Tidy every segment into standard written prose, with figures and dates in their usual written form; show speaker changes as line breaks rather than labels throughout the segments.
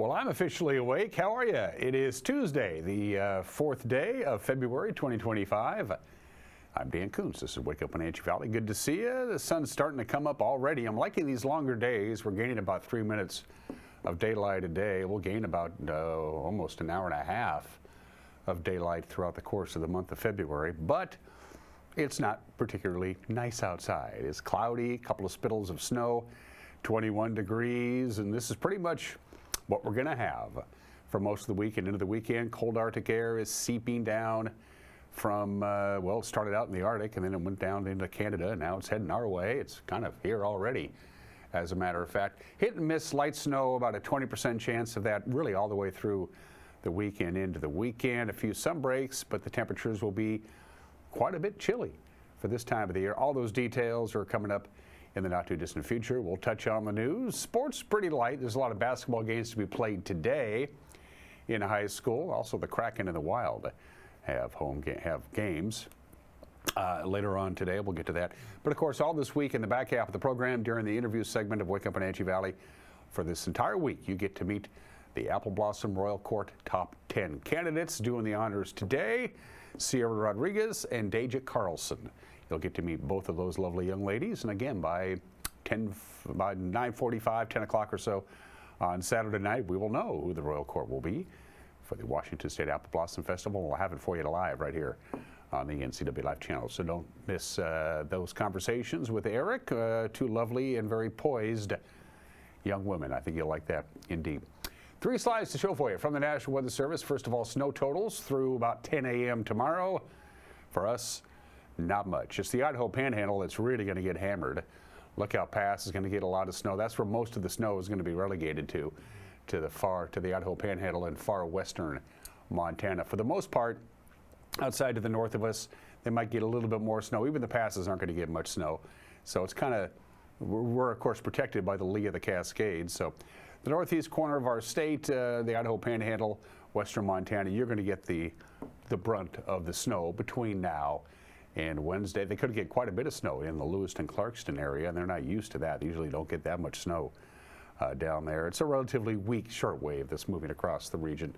Well, I'm officially awake. How are you? It is Tuesday, the fourth day of February 2025. I'm Dan Coons. This is Wake Up Wenatchee Valley. Good to see you. The sun's starting to come up already. I'm liking these longer days. We're gaining about 3 minutes of daylight a day. We'll gain about almost an hour and a half of daylight throughout the course of the month of February, but it's not particularly nice outside. It's cloudy, a couple of spittles of snow, 21 degrees, and this is pretty much what we're going to have for most of the week and into the weekend. Cold Arctic air is seeping down from, well, it started out in the Arctic and then it went down into Canada, and now it's heading our way. It's kind of here already, as a matter of fact. Hit and miss light snow, about a 20% chance of that really all the way through the weekend into the weekend. A few sun breaks, but the temperatures will be quite a bit chilly for this time of the year. All those details are coming up in the not too distant future. We'll touch on the news. Sports pretty light. There's a lot of basketball games to be played today in high school. Also, the Kraken and the Wild have games later on today. We'll get to that. But of course, all this week in the back half of the program during the interview segment of Wake Up Wenatchee Valley, for this entire week, you get to meet the Apple Blossom Royal Court Top 10 candidates. Doing the honors today, Sierra Rodriguez and Deja Carlson. You'll get to meet both of those lovely young ladies. And again, by 9:45, 10 o'clock or so on Saturday night, we will know who the Royal Court will be for the Washington State Apple Blossom Festival. We'll have it for you live right here on the NCWLIFE channel. So don't miss those conversations with Eric, two lovely and very poised young women. I think you'll like that indeed. 3 slides to show for you from the National Weather Service. First of all, snow totals through about 10 a.m. tomorrow. For us, not much. It's the Idaho Panhandle that's really going to get hammered. Lookout Pass is going to get a lot of snow. That's where most of the snow is going to be relegated to the Idaho Panhandle and far western Montana. For the most part, outside to the north of us, they might get a little bit more snow. Even the passes aren't going to get much snow. So it's kind of, we're of course protected by the lee of the Cascades. So the northeast corner of our state, the Idaho Panhandle, western Montana, you're going to get the brunt of the snow between now and Wednesday. They could get quite a bit of snow in the Lewiston-Clarkston area, and they're not used to that. They usually don't get that much snow down there. It's a relatively weak shortwave that's moving across the region,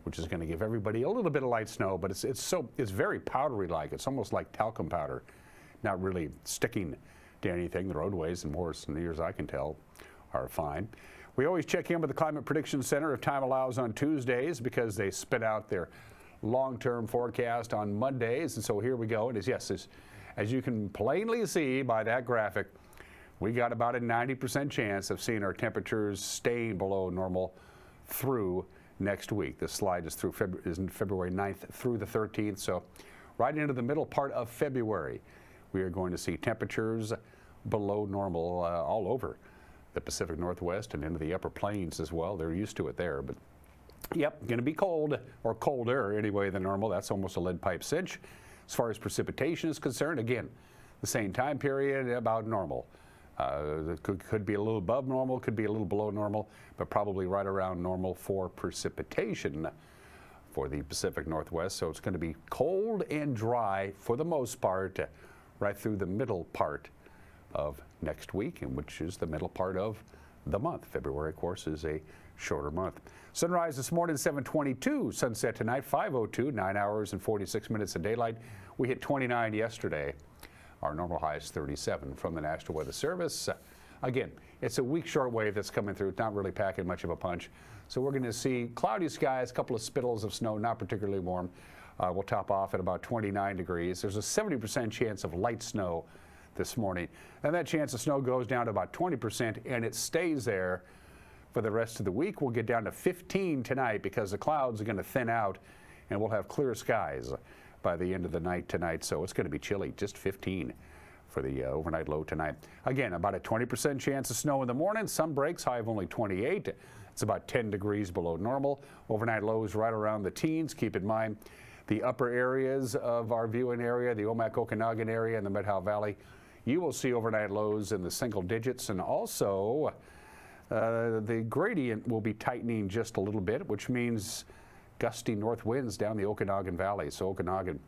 which is going to give everybody a little bit of light snow, but it's very powdery-like. It's almost like talcum powder, not really sticking to anything. The roadways, and more as near as I can tell, are fine. We always check in with the Climate Prediction Center if time allows on Tuesdays, because they spit out their long-term forecast on Mondays. And so here we go. And as you can plainly see by that graphic, we got about a 90% chance of seeing our temperatures staying below normal through next week. This slide is through February 9th through the 13th. So right into the middle part of February, we are going to see temperatures below normal all over the Pacific Northwest and into the upper plains as well. They're used to it there, but yep, going to be cold, or colder anyway than normal. That's almost a lead pipe cinch. As far as precipitation is concerned, again, the same time period, about normal. Could be a little above normal, could be a little below normal, but probably right around normal for precipitation for the Pacific Northwest. So it's going to be cold and dry for the most part right through the middle part of next week, and which is the middle part of the month. February, of course, is a shorter month. Sunrise this morning, 7:22. Sunset tonight, 5:02. 9 hours and 46 minutes of daylight. We hit 29 yesterday. Our normal high is 37 from the National Weather Service. Again, it's a weak shortwave that's coming through. It's not really packing much of a punch. So we're going to see cloudy skies, a couple of spittles of snow, not particularly warm. We'll top off at about 29 degrees. There's a 70% chance of light snow this morning. And that chance of snow goes down to about 20%, and it stays there for the rest of the week. We'll get down to 15 tonight because the clouds are going to thin out, and we'll have clear skies by the end of the night tonight. So it's going to be chilly, just 15 for the overnight low tonight. Again, about a 20% chance of snow in the morning. Some breaks, high of only 28. It's about 10 degrees below normal. Overnight lows right around the teens. Keep in mind the upper areas of our viewing area, the Omak-Okanagan area and the Methow Valley, you will see overnight lows in the single digits, and also the gradient will be tightening just a little bit, which means gusty north winds down the Okanagan Valley. So Okanagan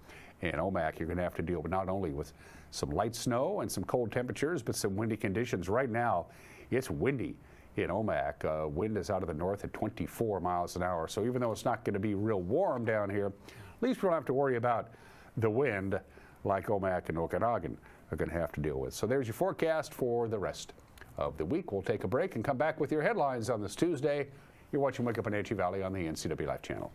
and Omak, you're going to have to deal with not only with some light snow and some cold temperatures, but some windy conditions. Right now, it's windy in Omak. Wind is out of the north at 24 miles an hour. So even though it's not going to be real warm down here, at least we don't have to worry about the wind like Omak and Okanagan are going to have to deal with. So there's your forecast for the rest of the week. We'll take a break and come back with your headlines on this Tuesday. You're watching Wake Up Wenatchee Valley on the NCWLIFE channel.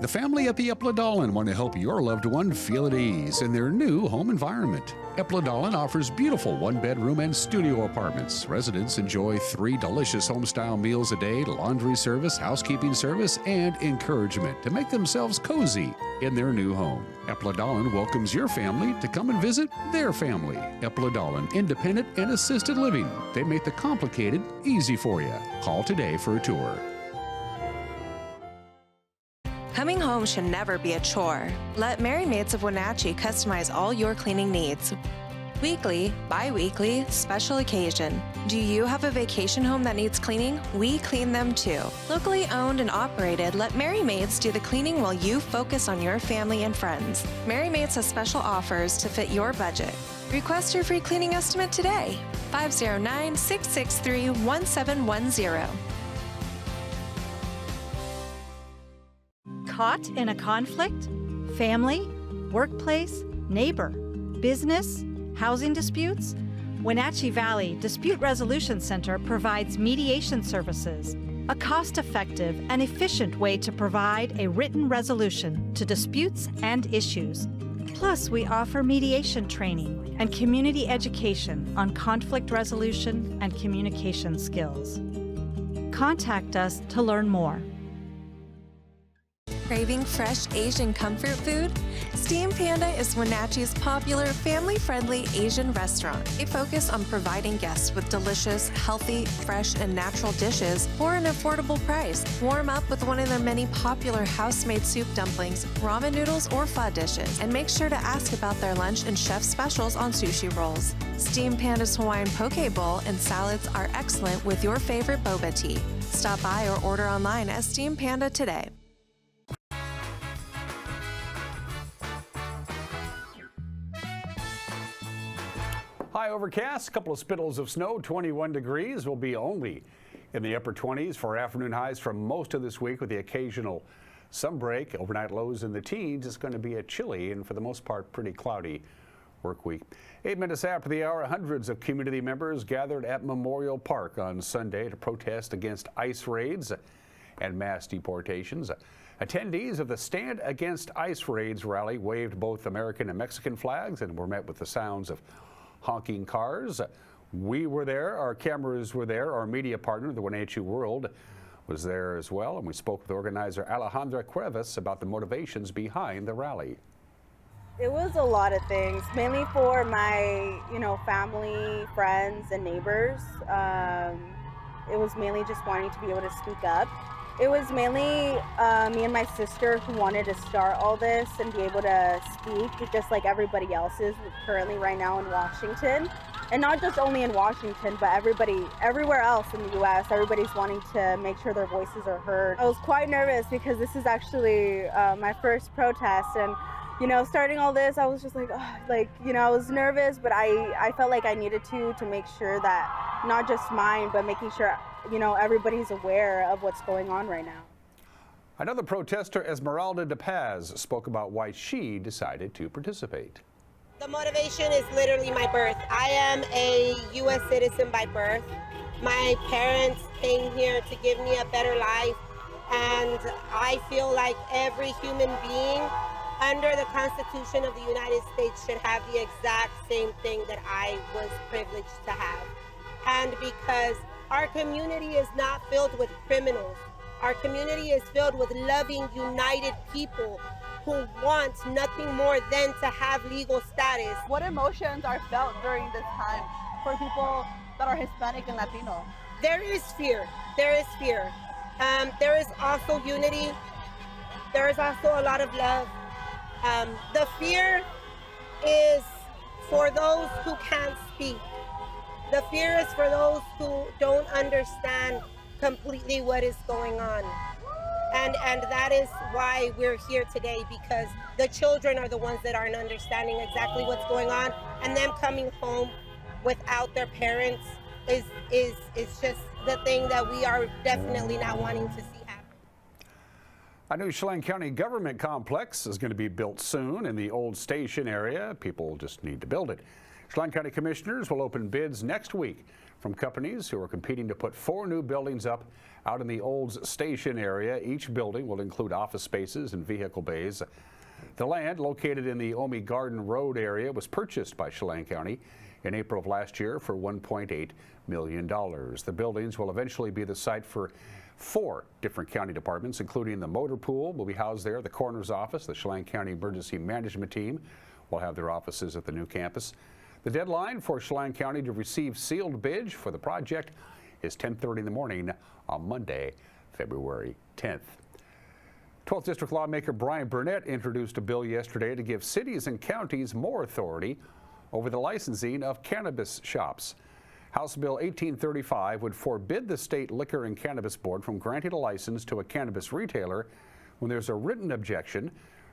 The family at the Epladolin want to help your loved one feel at ease in their new home environment. Epladolin offers beautiful one-bedroom and studio apartments. Residents enjoy 3 delicious home-style meals a day, laundry service, housekeeping service, and encouragement to make themselves cozy in their new home. Epladolin welcomes your family to come and visit their family. Epladolin, independent and assisted living. They make the complicated easy for you. Call today for a tour.
Coming home should never be a chore. Let Merry Maids of Wenatchee customize all your cleaning needs. Weekly, bi-weekly, special occasion. Do you have a vacation home that needs cleaning? We clean them too. Locally owned and operated, let Merry Maids do the cleaning while you focus on your family and friends. Merry Maids has special offers to fit your budget. Request your free cleaning estimate today. 509-663-1710.
Caught in a conflict? Family, workplace, neighbor, business, housing disputes? Wenatchee Valley Dispute Resolution Center provides mediation services, a cost-effective and efficient way to provide a written resolution to disputes and issues. Plus, we offer mediation training and community education on conflict resolution and communication skills. Contact us to learn more.
Craving fresh Asian comfort food? Steam Panda is Wenatchee's popular family-friendly Asian restaurant. They focus on providing guests with delicious, healthy, fresh, and natural dishes for an affordable price. Warm up with one of their many popular house-made soup dumplings, ramen noodles, or pho dishes. And make sure to ask about their lunch and chef specials on sushi rolls. Steam Panda's Hawaiian poke bowl and salads are excellent with your favorite boba tea. Stop by or order online at Steam Panda today.
High overcast, a couple of spittles of snow, 21 degrees. Will be only in the upper 20s for afternoon highs for most of this week with the occasional sun break. Overnight lows in the teens. It's going to be a chilly and for the most part pretty cloudy work week. 8 minutes after the hour, hundreds of community members gathered at Memorial Park on Sunday to protest against ICE raids and mass deportations. Attendees of the Stand Against ICE Raids rally waved both American and Mexican flags and were met with the sounds of honking cars. We were there, our cameras were there, our media partner, the Wenatchee World, was there as well, and we spoke with organizer Alejandra Cuevas about the motivations behind the rally.
It was a lot of things, mainly for my, family, friends, and neighbors. It was mainly just wanting to be able to speak up. It was mainly me and my sister who wanted to start all this and be able to speak, just like everybody else is currently right now in Washington. And not just only in Washington, but everywhere else in the U.S., everybody's wanting to make sure their voices are heard. I was quite nervous because this is actually my first protest, and starting all this, I was just like, I was nervous, but I felt like I needed to make sure that not just mine, but making sure, everybody's aware of what's going on right now.
Another protester, Esmeralda De Paz, spoke about why she decided to participate.
The motivation is literally my birth. I am a U.S. citizen by birth. My parents came here to give me a better life, and I feel like every human being under the Constitution of the United States should have the exact same thing that I was privileged to have. And because our community is not filled with criminals, our community is filled with loving, united people who want nothing more than to have legal status.
What emotions are felt during this time for people that are Hispanic and Latino?
There is fear. There is fear. There is also unity. There is also a lot of love. The fear is for those who can't speak. The fear is for those who don't understand completely what is going on. And that is why we're here today, because the children are the ones that aren't understanding exactly what's going on, and them coming home without their parents is just the thing that we are definitely not wanting to see happen.
A new Chelan County government complex is going to be built soon in the old station area. People just need to build it. Chelan County commissioners will open bids next week from companies who are competing to put 4 new buildings up out in the old station area. Each building will include office spaces and vehicle bays. The land, located in the Omi Garden Road area, was purchased by Chelan County in April of last year for $1.8 million. The buildings will eventually be the site for 4 different county departments, including the motor pool will be housed there, the coroner's office, the Chelan County Emergency Management Team will have their offices at the new campus. The deadline for Chelan County to receive sealed bids for the project is 10:30 in the morning on Monday, February 10th. 12th District lawmaker Brian Burnett introduced a bill yesterday to give cities and counties more authority over the licensing of cannabis shops. House Bill 1835 would forbid the State Liquor and Cannabis Board from granting a license to a cannabis retailer when there's a written objection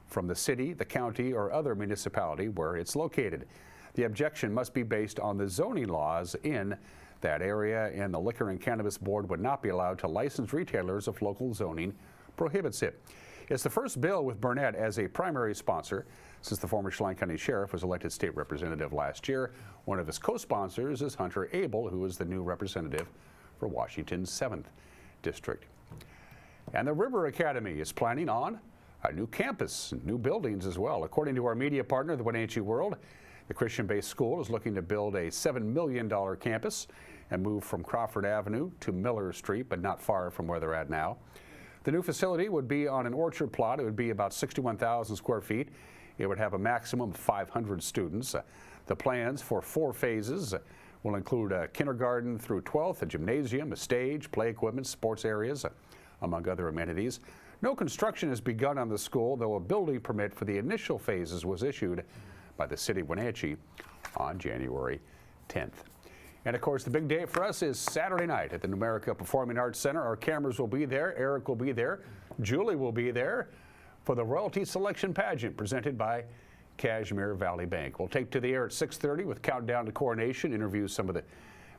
from the city, the county, or other municipality where it's located. The objection must be based on the zoning laws in that area, and the Liquor and Cannabis Board would not be allowed to license retailers if local zoning prohibits it. It's the first bill with Burnett as a primary sponsor since the former Chelan County Sheriff was elected state representative last year. One of his co-sponsors is Hunter Abel, who is the new representative for Washington's 7th District. And the River Academy is planning on a new campus, new buildings as well. According to our media partner, the Wenatchee World, the Christian-based school is looking to build a $7 million campus and move from Crawford Avenue to Miller Street, but not far from where they're at now. The new facility would be on an orchard plot. It would be about 61,000 square feet. It would have a maximum of 500 students. The plans for 4 phases will include a kindergarten through 12th, a gymnasium, a stage, play equipment, sports areas, among other amenities. No construction has begun on the school, though a building permit for the initial phases was issued by the city of Wenatchee on January 10th. And of course, the big day for us is Saturday night at the Numerica Performing Arts Center. Our cameras will be there, Eric will be there, Julie will be there for the Royalty Selection Pageant presented by Cashmere Valley Bank. We'll take to the air at 6:30 with Countdown to Coronation, interview some of the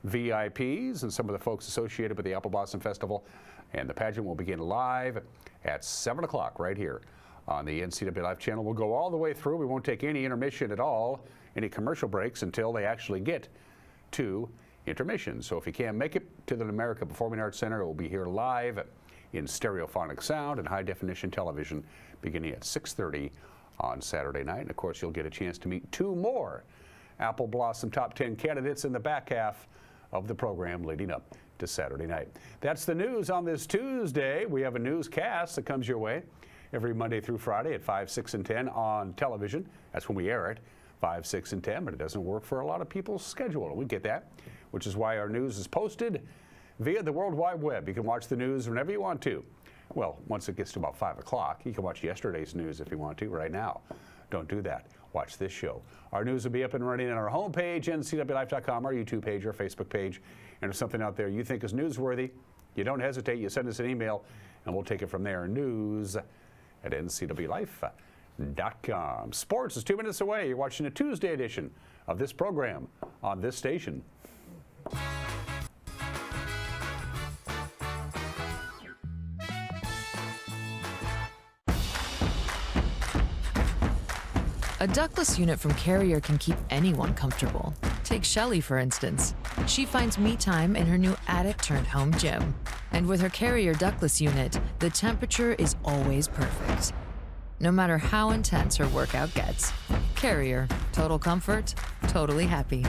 VIPs and some of the folks associated with the Apple Blossom Festival. And the pageant will begin live at 7 o'clock right here on the NCWLIFE channel. We'll go all the way through. We won't take any intermission at all, any commercial breaks until they actually get to intermission. So if you can't make it to the Numerica Performing Arts Center, it will be here live in stereophonic sound and high definition television beginning at 6:30 on Saturday night. And of course, you'll get a chance to meet 2 more Apple Blossom Top 10 candidates in the back half of the program leading up to Saturday night. That's the news on this Tuesday. We have a newscast that comes your way every Monday through Friday at 5, 6, and 10 on television. That's when we air it, 5, 6, and 10, but it doesn't work for a lot of people's schedule. We get that, which is why our news is posted via the World Wide Web. You can watch the news whenever you want to. Well, once it gets to about 5 o'clock, you can watch yesterday's news if you want to right now. Don't do that. Watch this show. Our news will be up and running on our homepage, ncwlife.com, our YouTube page, our Facebook page. And if something out there you think is newsworthy, you don't hesitate. You send us an email, and we'll take it from there. news@ncwlife.com. Sports is 2 minutes away. You're watching a Tuesday edition of this program on this station.
A ductless unit from Carrier can keep anyone comfortable. Take Shelly, for instance. She finds me time in her new attic-turned-home gym. And with her Carrier ductless unit, the temperature is always perfect. No matter how intense her workout gets. Carrier. Total comfort, totally happy.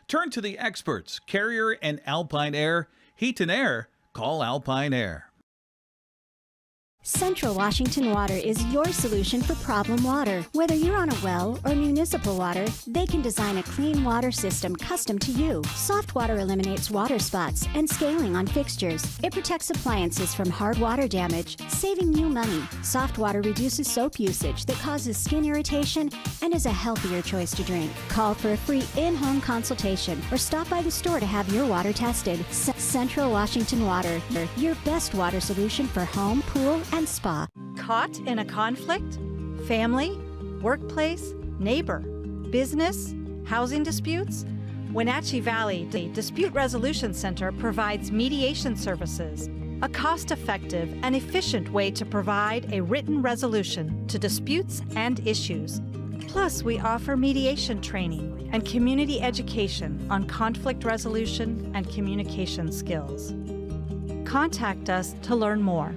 Turn to the experts, Carrier and Alpine Air. Heat and air, call Alpine Air.
Central Washington Water is your solution for problem water. Whether you're on a well or municipal water, they can design a clean water system custom to you. Soft water eliminates water spots and scaling on fixtures. It protects appliances from hard water damage, saving you money. Soft water reduces soap usage that causes skin irritation and is a healthier choice to drink. Call for a free in-home consultation or stop by the store to have your water tested. Central Washington Water, your best water solution for home, pool, and spa.
Caught in a conflict? Family, workplace, neighbor, business, housing disputes? Wenatchee Valley Dispute Resolution Center provides mediation services, a cost-effective and efficient way to provide a written resolution to disputes and issues. Plus, we offer mediation training and community education on conflict resolution and communication skills. Contact us to learn more.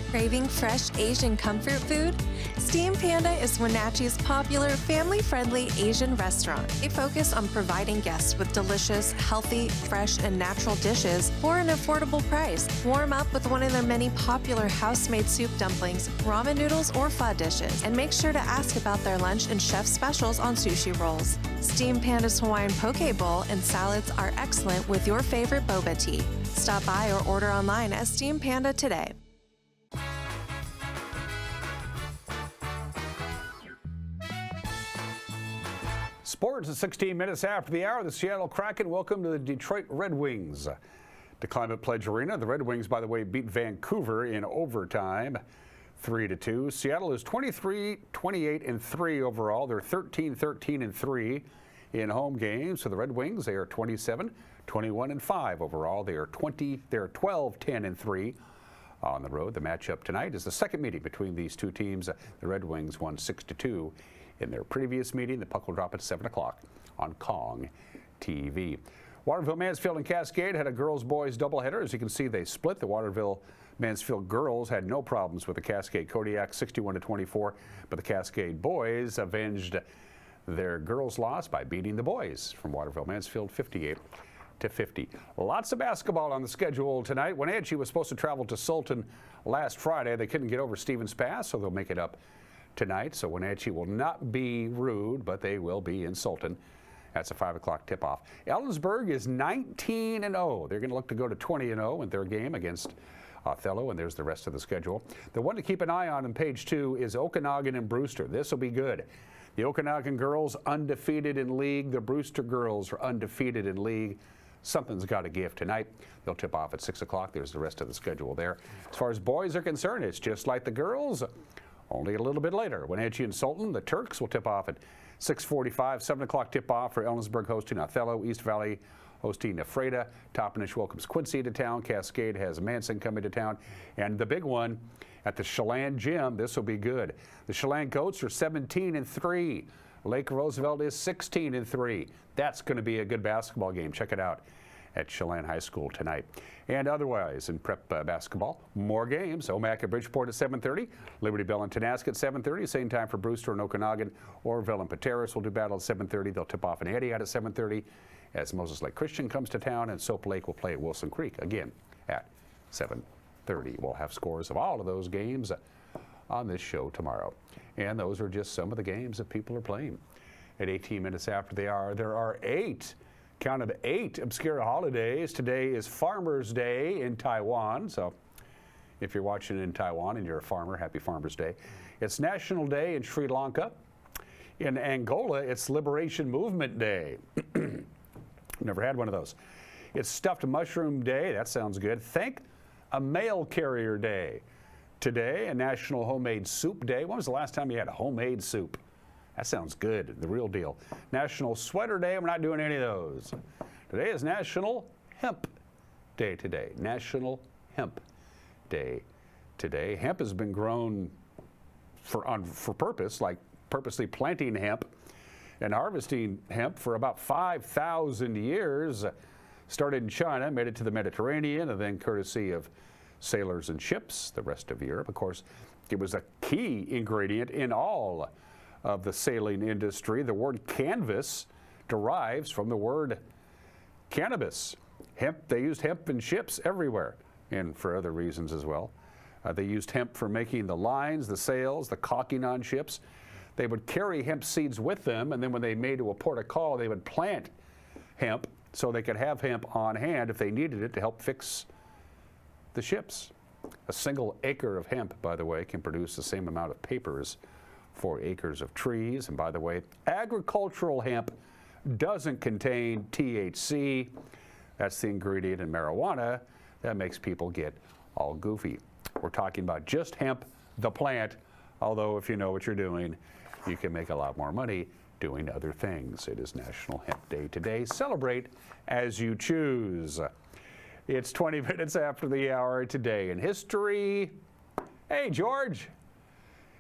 Craving fresh Asian comfort food? Steam Panda is Wenatchee's popular family-friendly Asian restaurant. They focus on providing guests with delicious, healthy, fresh, and natural dishes for an affordable price. Warm up with one of their many popular house-made soup dumplings, ramen noodles, or pho dishes. And make sure to ask about their lunch and chef specials on sushi rolls. Steam Panda's Hawaiian poke bowl and salads are excellent with your favorite boba tea. Stop by or order online at Steam Panda today.
Sports at 16 minutes after the hour. The Seattle Kraken welcome to the Detroit Red Wings. To Climate Pledge Arena, the Red Wings, by the way, beat Vancouver in overtime 3-2. Seattle is 23-28-3 overall. They're 13-13-3 in home games. So the Red Wings, they are 27-21-5 overall. They're 12-10-3 on the road. The matchup tonight is the second meeting between these two teams. The Red Wings won 6-2 in their previous meeting. The puck will drop at 7 o'clock on Kong TV. Waterville, Mansfield, and Cascade had a girls-boys doubleheader. As you can see, they split. The Waterville Mansfield girls had no problems with the Cascade Kodiak 61-24, but the Cascade boys avenged their girls' loss by beating the boys from Waterville Mansfield 58-50. Lots of basketball on the schedule tonight. Wenatchee was supposed to travel to Sultan last Friday. They couldn't get over Stevens Pass, so they'll make it up tonight. So Wenatchee will not be rude, but they will be in Sultan. That's a 5 o'clock tip-off. Ellensburg is 19-0. They're going to look to go to 20-0 in their game against Othello, and there's the rest of the schedule. The one to keep an eye on page 2 is Okanagan and Brewster. This will be good. The Okanagan girls undefeated in league. The Brewster girls are undefeated in league. Something's got to give tonight. They'll tip off at 6 o'clock. There's the rest of the schedule there. As far as boys are concerned, it's just like the girls, only a little bit later. Wenatchee and Sultan, the Turks will tip off at 6:45, 7 o'clock tip-off for Ellensburg hosting Othello, East Valley hosting Ephrata, Toppenish welcomes Quincy to town, Cascade has Manson coming to town, and the big one at the Chelan Gym, this will be good. The Chelan Goats are 17-3. Lake Roosevelt is 16-3. That's going to be a good basketball game. Check it out at Chelan High School tonight. And otherwise, in prep basketball, more games. Omak at Bridgeport at 7:30. Liberty Bell and Tenaska at 7:30. Same time for Brewster and Okanagan. Orville and Pateros will do battle at 7:30. They'll tip off in Antioch at 7:30 as Moses Lake Christian comes to town, and Soap Lake will play at Wilson Creek again at 7:30. We'll have scores of all of those games on this show tomorrow. And those are just some of the games that people are playing. At 18 minutes after the hour, there are 8. Count of 8 obscure holidays. Today is Farmer's Day in Taiwan. So if you're watching in Taiwan and you're a farmer, happy Farmer's Day. It's National Day in Sri Lanka. In Angola, it's Liberation Movement Day. Never had one of those. It's Stuffed Mushroom Day. That sounds good. Thank a Mail Carrier Day. Today, a National Homemade Soup Day. When was the last time you had a homemade soup? That sounds good, the real deal. National Sweater Day, we're not doing any of those. Today is National Hemp Day today. National Hemp Day today. Hemp has been grown for purpose, like purposely planting hemp and harvesting hemp for about 5,000 years. Started in China, made it to the Mediterranean, and then courtesy of sailors and ships, the rest of Europe. Of course, it was a key ingredient in all of the sailing industry. The word canvas derives from the word cannabis. Hemp, they used hemp in ships everywhere, and for other reasons as well. They used hemp for making the lines, the sails, the caulking on ships. They would carry hemp seeds with them, and then when they made to a port of call, they would plant hemp so they could have hemp on hand if they needed it to help fix the ships. A single acre of hemp, by the way, can produce the same amount of paper as 4 acres of trees. And by the way, agricultural hemp doesn't contain THC. That's the ingredient in marijuana that makes people get all goofy. We're talking about just hemp, the plant, although if you know what you're doing, you can make a lot more money doing other things. It is National Hemp Day today. Celebrate as you choose. It's 20 minutes after the hour today in history. Hey, George.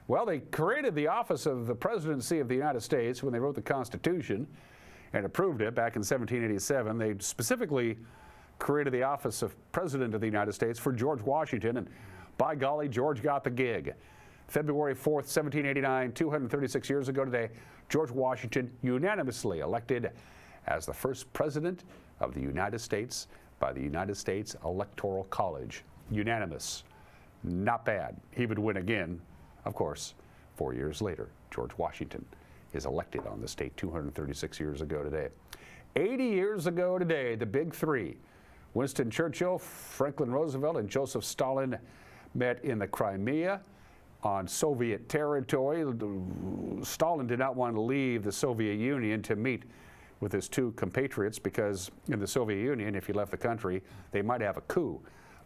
Well, they created the office of the presidency of the United States when they wrote the Constitution and approved it back in 1787. They specifically created the office of President of the United States for George Washington, and by golly, George got the gig. February 4th, 1789, 236 years ago today, George Washington unanimously elected as the first president of the United States by the United States Electoral College. Unanimous. Not bad. He would win again, of course, 4 years later. George Washington is elected on this date 236 years ago today. 80 years ago today, the big three, Winston Churchill, Franklin Roosevelt, and Joseph Stalin, met in the Crimea on Soviet territory. Stalin did not want to leave the Soviet Union to meet with his 2 compatriots because in the Soviet Union, if you left the country, they might have a coup.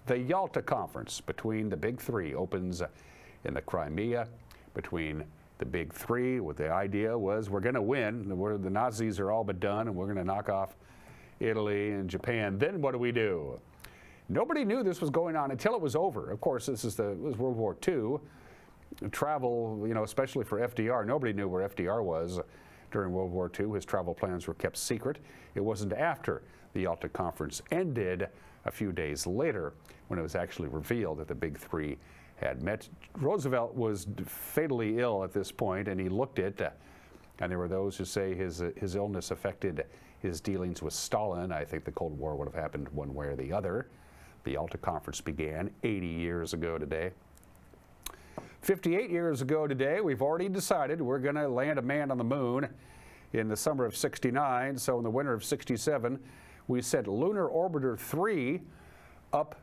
The Yalta Conference between the big three opens in the Crimea between the big three. What the idea was, we're going to win. The Nazis are all but done, and we're going to knock off Italy and Japan. Then what do? Nobody knew this was going on until it was over. Of course, this was World War II. Travel, especially for FDR, nobody knew where FDR was during World War II. His travel plans were kept secret. It wasn't after the Yalta Conference ended a few days later when it was actually revealed that the big three had met. Roosevelt was fatally ill at this point, and he looked it, and there were those who say his illness affected his dealings with Stalin. I think the Cold War would have happened one way or the other. The Yalta Conference began 80 years ago today. 58 years ago today, we've already decided we're going to land a man on the moon in the summer of '69. So in the winter of '67, we sent Lunar Orbiter 3 up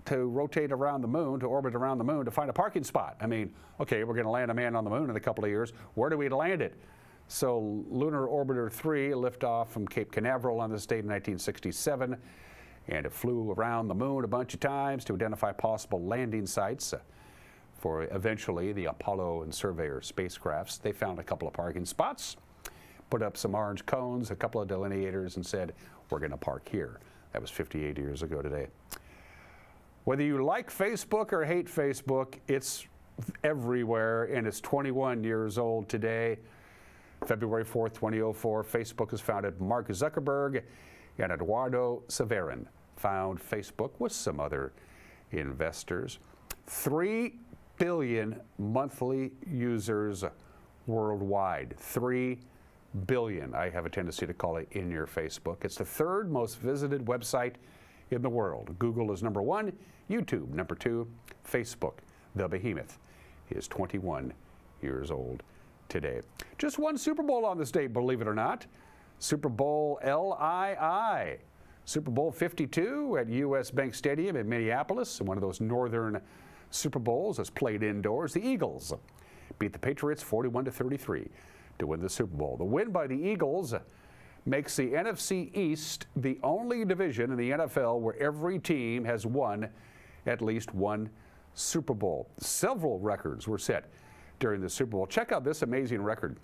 to rotate around the moon, to orbit around the moon, to find a parking spot. I mean, okay, we're going to land a man on the moon in a couple of years. Where do we land it? So Lunar Orbiter 3 lifted off from Cape Canaveral on this date in 1967, and it flew around the moon a bunch of times to identify possible landing sites for eventually the Apollo and Surveyor spacecrafts. They found a couple of parking spots, put up some orange cones, a couple of delineators, and said, we're going to park here. That was 58 years ago today. Whether you like Facebook or hate Facebook, it's everywhere, and it's 21 years old today. February 4th, 2004, Facebook was founded. Mark Zuckerberg and Eduardo Severin found Facebook with some other investors. 3 billion monthly users worldwide. 3 billion. I have a tendency to call it in your Facebook. It's the 3rd most visited website in the world. Google is number 1, YouTube number 2, Facebook, the behemoth, is 21 years old today. Just one Super Bowl on this date, believe it or not. Super Bowl LII. Super Bowl 52 at U.S. Bank Stadium in Minneapolis, one of those northern Super Bowls that's played indoors. The Eagles beat the Patriots 41-33 to win the Super Bowl. The win by the Eagles makes the NFC East the only division in the NFL where every team has won at least one Super Bowl. Several records were set during the Super Bowl. Check out this amazing record.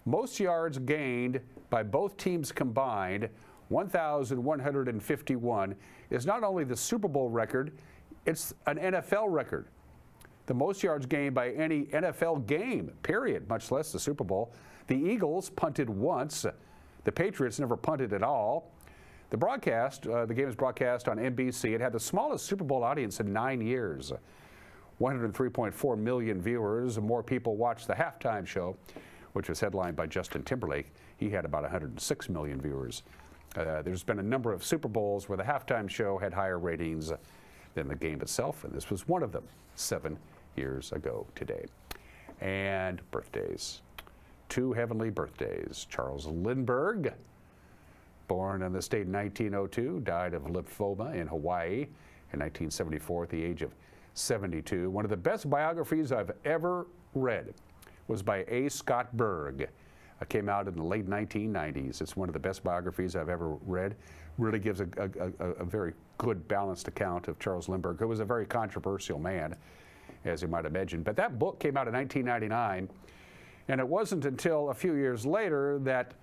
Most yards gained by both teams combined, 1,151, is not only the Super Bowl record, it's an NFL record. The most yards gained by any NFL game, period, much less the Super Bowl. The Eagles punted once. The Patriots never punted at all. The game was broadcast on NBC. It had the smallest Super Bowl audience in 9 years. 103.4 million viewers. More people watched the halftime show, which was headlined by Justin Timberlake. He had about 106 million viewers. There's been a number of Super Bowls where the halftime show had higher ratings than the game itself, and this was one of them 7 years ago today. And birthdays. 2 heavenly birthdays. Charles Lindbergh, born in the state in 1902, died of lymphoma in Hawaii in 1974 at the age of 72. One of the best biographies I've ever read was by A. Scott Berg. It came out in the late 1990s. It's one of the best biographies I've ever read. Really gives a very good, balanced account of Charles Lindbergh, who was a very controversial man, as you might imagine. But that book came out in 1999, and it wasn't until a few years later that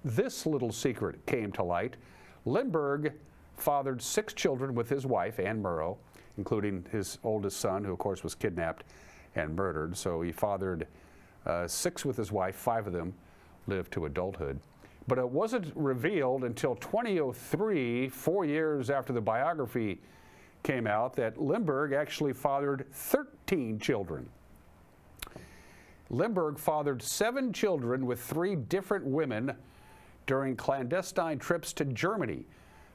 this little secret came to light. Lindbergh fathered 6 children with his wife, Ann Murrow, including his oldest son, who of course was kidnapped and murdered. So he fathered 6 with his wife. 5 of them lived to adulthood. But it wasn't revealed until 2003, 4 years after the biography came out, that Lindbergh actually fathered 13 children. Lindbergh fathered 7 children with 3 different women during clandestine trips to Germany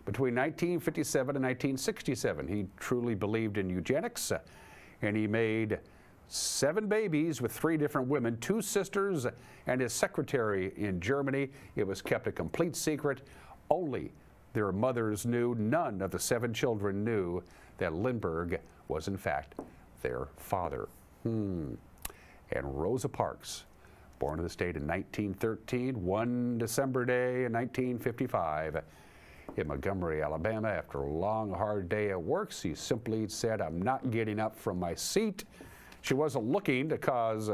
between 1957 and 1967. He truly believed in eugenics, and he made 7 babies with 3 different women, 2 sisters and his secretary in Germany. It was kept a complete secret. Only their mothers knew. None of the 7 children knew that Lindbergh was in fact their father. And Rosa Parks, born in the state in 1913, one December day in 1955. In Montgomery, Alabama, after a long, hard day at work, she simply said, "I'm not getting up from my seat." She wasn't looking to cause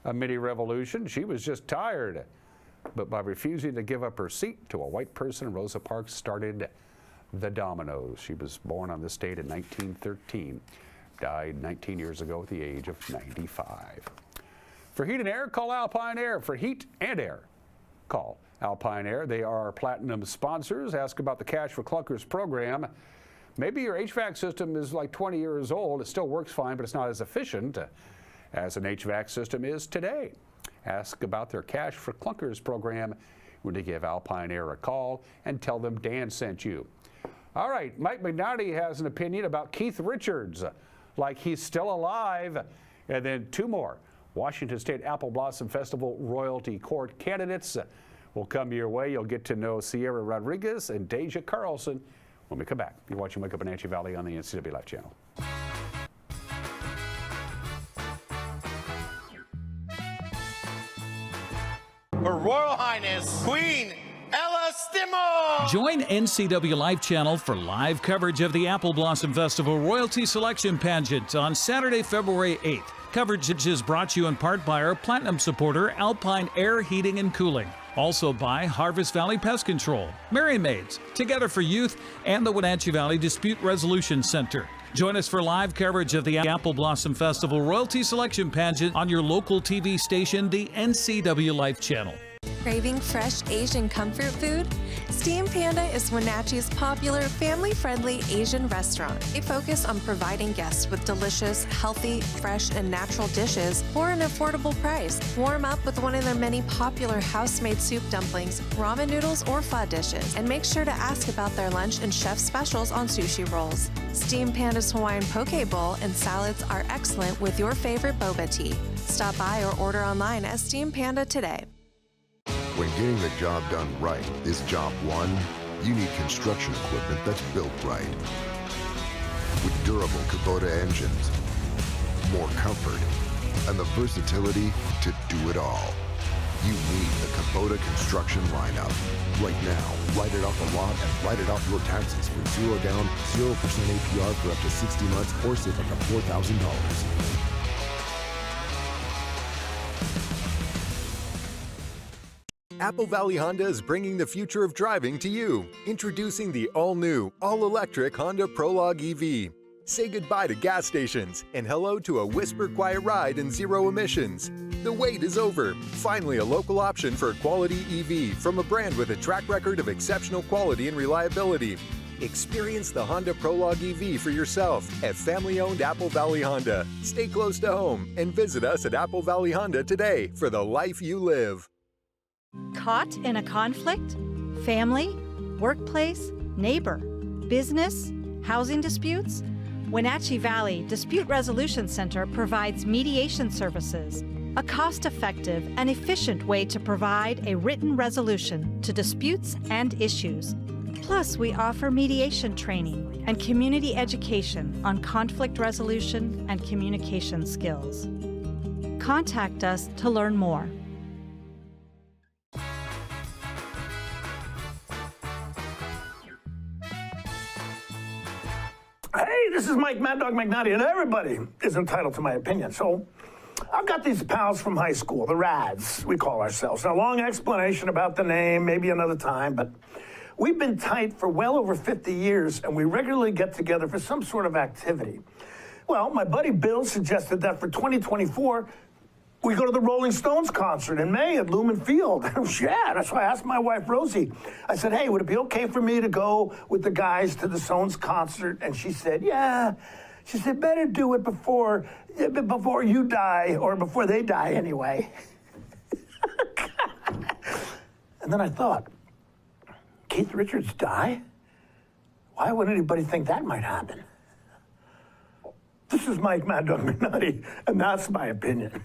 a mini revolution. She was just tired. But by refusing to give up her seat to a white person, Rosa Parks started the dominoes. She was born on this date in 1913, died 19 years ago at the age of 95. For heat and air, call Alpine Air. For heat and air, call Alpine Air. They are our platinum sponsors. Ask about the Cash for Clunkers program. Maybe your HVAC system is like 20 years old. It still works fine, but it's not as efficient as an HVAC system is today. Ask about their Cash for Clunkers program when you give Alpine Air a call and tell them Dan sent you. All right, Mike McNally has an opinion about Keith Richards, like he's still alive. And then 2 more Washington State Apple Blossom Festival Royalty Court candidates will come your way. You'll get to know Sierra Rodriguez and Deja Carlson when we come back. You're watching Wake Up Wenatchee Valley on the NCWLIFE channel.
Her Royal Highness, Queen Ella Stimo!
Join NCWLIFE channel for live coverage of the Apple Blossom Festival Royalty Selection Pageant on Saturday, February 8th. Coverage is brought to you in part by our Platinum supporter, Alpine Air Heating and Cooling. Also by Harvest Valley Pest Control, Merry Maids, Together for Youth, and the Wenatchee Valley Dispute Resolution Center. Join us for live coverage of the Apple Blossom Festival Royalty Selection Pageant on your local TV station, the NCWLIFE channel.
Craving fresh Asian comfort food? Steam Panda is Wenatchee's popular family-friendly Asian restaurant. They focus on providing guests with delicious, healthy, fresh, and natural dishes for an affordable price. Warm up with one of their many popular house-made soup dumplings, ramen noodles, or pho dishes. And make sure to ask about their lunch and chef specials on sushi rolls. Steam Panda's Hawaiian poke bowl and salads are excellent with your favorite boba tea. Stop by or order online at Steam Panda today.
When getting the job done right is job one, you need construction equipment that's built right. With durable Kubota engines, more comfort, and the versatility to do it all. You need the Kubota construction lineup. Right now, write it off a lot and write it off your taxes for 0 down, 0% APR for up to 60 months or save up to $4,000. Apple Valley Honda is bringing the future of driving to you. Introducing the all-new, all-electric Honda Prologue EV. Say goodbye to gas stations and hello to a whisper-quiet ride and zero emissions. The wait is over. Finally, a local option for a quality EV from a brand with a track record of exceptional quality and reliability. Experience the Honda Prologue EV for yourself at family-owned Apple Valley Honda. Stay close to home and visit us at Apple Valley Honda today for the life you live.
Caught in a conflict? Family, workplace, neighbor, business, housing disputes? Wenatchee Valley Dispute Resolution Center provides mediation services, a cost-effective and efficient way to provide a written resolution to disputes and issues. Plus, we offer mediation training and community education on conflict resolution and communication skills. Contact us to learn more.
Hey, this is Mike Mad Dog McNutty, and everybody is entitled to my opinion. So, I've got these pals from high school, the Rads, we call ourselves. Now, long explanation about the name, maybe another time, but we've been tight for well over 50 years, and we regularly get together for some sort of activity. Well, my buddy Bill suggested that for 2024, we go to the Rolling Stones concert in May at Lumen Field. Yeah, that's why I asked my wife, Rosie. I said, hey, would it be okay for me to go with the guys to the Stones concert? And she said, yeah. She said, better do it before you die, or before they die anyway. And then I thought, Keith Richards die? Why would anybody think that might happen? This is Mike Mad Dog McNutty, and that's my opinion.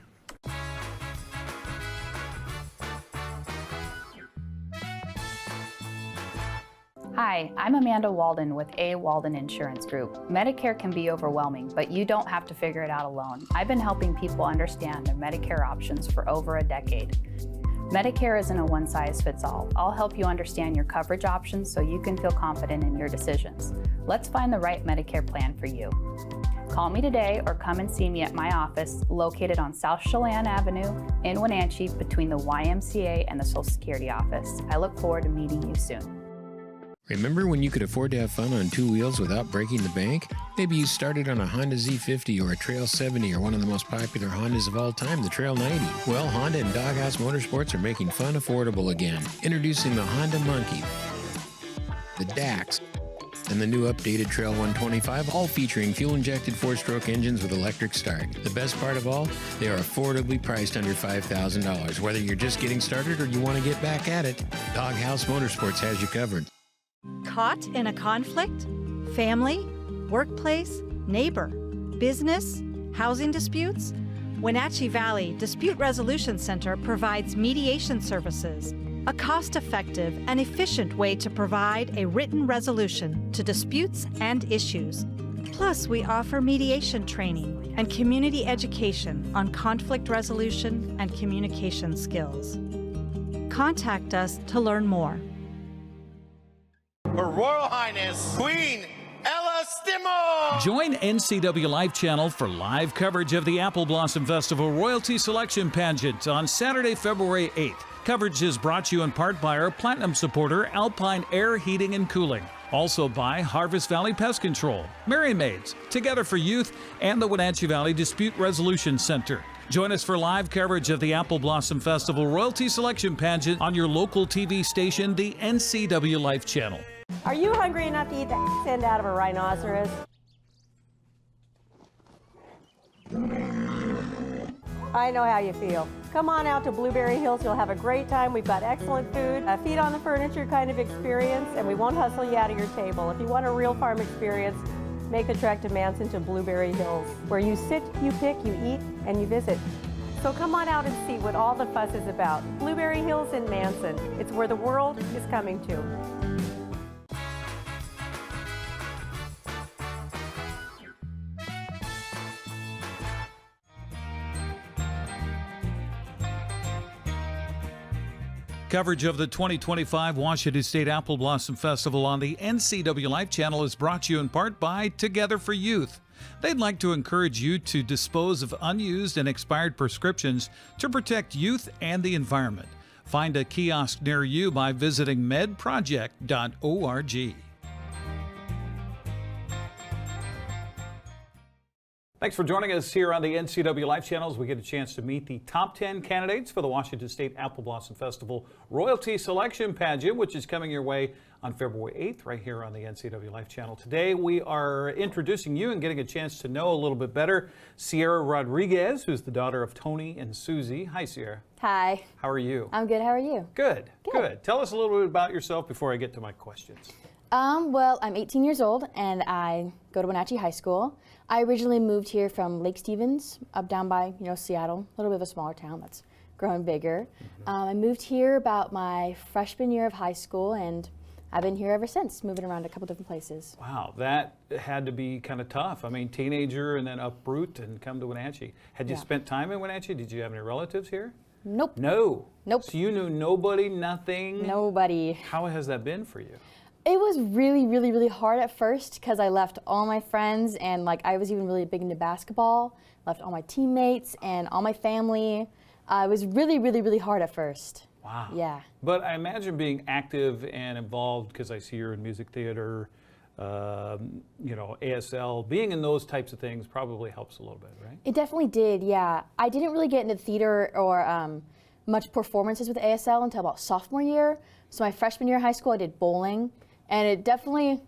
Hi, I'm Amanda Walden with A. Walden Insurance Group. Medicare can be overwhelming, but you don't have to figure it out alone. I've been helping people understand their Medicare options for over a decade. Medicare isn't a one-size-fits-all. I'll help you understand your coverage options so you can feel confident in your decisions. Let's find the right Medicare plan for you. Call me today or come and see me at my office located on South Chelan Avenue in Wenatchee between the YMCA and the Social Security office. I look forward to meeting you soon.
Remember when you could afford to have fun on two wheels without breaking the bank? Maybe you started on a Honda Z50 or a Trail 70 or one of the most popular Hondas of all time, the Trail 90. Well, Honda and Doghouse Motorsports are making fun affordable again. Introducing the Honda Monkey, the Dax, and the new updated Trail 125, all featuring fuel-injected four-stroke engines with electric start. The best part of all, they are affordably priced under $5,000. Whether you're just getting started or you want to get back at it, Doghouse Motorsports has you covered.
Caught in a conflict? Family, workplace, neighbor, business, housing disputes? Wenatchee Valley Dispute Resolution Center provides mediation services, a cost-effective and efficient way to provide a written resolution to disputes and issues. Plus, we offer mediation training and community education on conflict resolution and communication skills. Contact us to learn more.
Her Royal Highness, Queen Ella Stimo!
Join NCWLIFE channel for live coverage of the Apple Blossom Festival Royalty Selection Pageant on Saturday, February 8th. Coverage is brought to you in part by our Platinum supporter, Alpine Air Heating and Cooling. Also by Harvest Valley Pest Control, Merry Maids, Together for Youth, and the Wenatchee Valley Dispute Resolution Center. Join us for live coverage of the Apple Blossom Festival Royalty Selection Pageant on your local TV station, the NCWLIFE channel.
Are you hungry enough to eat the end out of a rhinoceros? I know how you feel. Come on out to Blueberry Hills. You'll have a great time. We've got excellent food, a feet on the furniture kind of experience, and we won't hustle you out of your table. If you want a real farm experience, make the trek to Manson to Blueberry Hills, where you sit, you pick, you eat, and you visit. So come on out and see what all the fuss is about. Blueberry Hills in Manson. It's where the world is coming to.
Coverage of the 2025 Washington State Apple Blossom Festival on the NCWLIFE channel is brought to you in part by Together for Youth. They'd like to encourage you to dispose of unused and expired prescriptions to protect youth and the environment. Find a kiosk near you by visiting medproject.org. Thanks for joining us here on the NCWLIFE channel as we get a chance to meet the top 10 candidates for the Washington State Apple Blossom Festival Royalty Selection Pageant, which is coming your way on February 8th right here on the NCWLIFE channel. Today we are introducing you and getting a chance to know a little bit better Sierra Rodriguez, who's the daughter of Tony and Susie. Hi, Sierra.
Hi.
How are you?
I'm good. How are you?
Good. Good. Tell us a little bit about yourself before I get to my questions.
Well, I'm 18 years old and I go to Wenatchee High School. I originally moved here from Lake Stevens, up down by Seattle, a little bit of a smaller town that's growing bigger. I moved here about my freshman year of high school, and I've been here ever since, moving around a couple different places.
Wow, that had to be kind of tough. I mean, teenager and then uproot and come to Wenatchee. Had you spent time in Wenatchee? Did you have any relatives here?
Nope.
No.
Nope.
So you knew nobody, nothing?
Nobody.
How has that been for you?
It was really, really, really hard at first because I left all my friends, and like I was even really big into basketball. Left all my teammates and all my family. It was really, really, really hard at first.
Wow.
Yeah.
But I imagine being active and involved, because I see you're in music theater, ASL, being in those types of things probably helps a little bit, right?
It definitely did, yeah. I didn't really get into theater or much performances with ASL until about sophomore year. So my freshman year of high school, I did bowling, and it definitely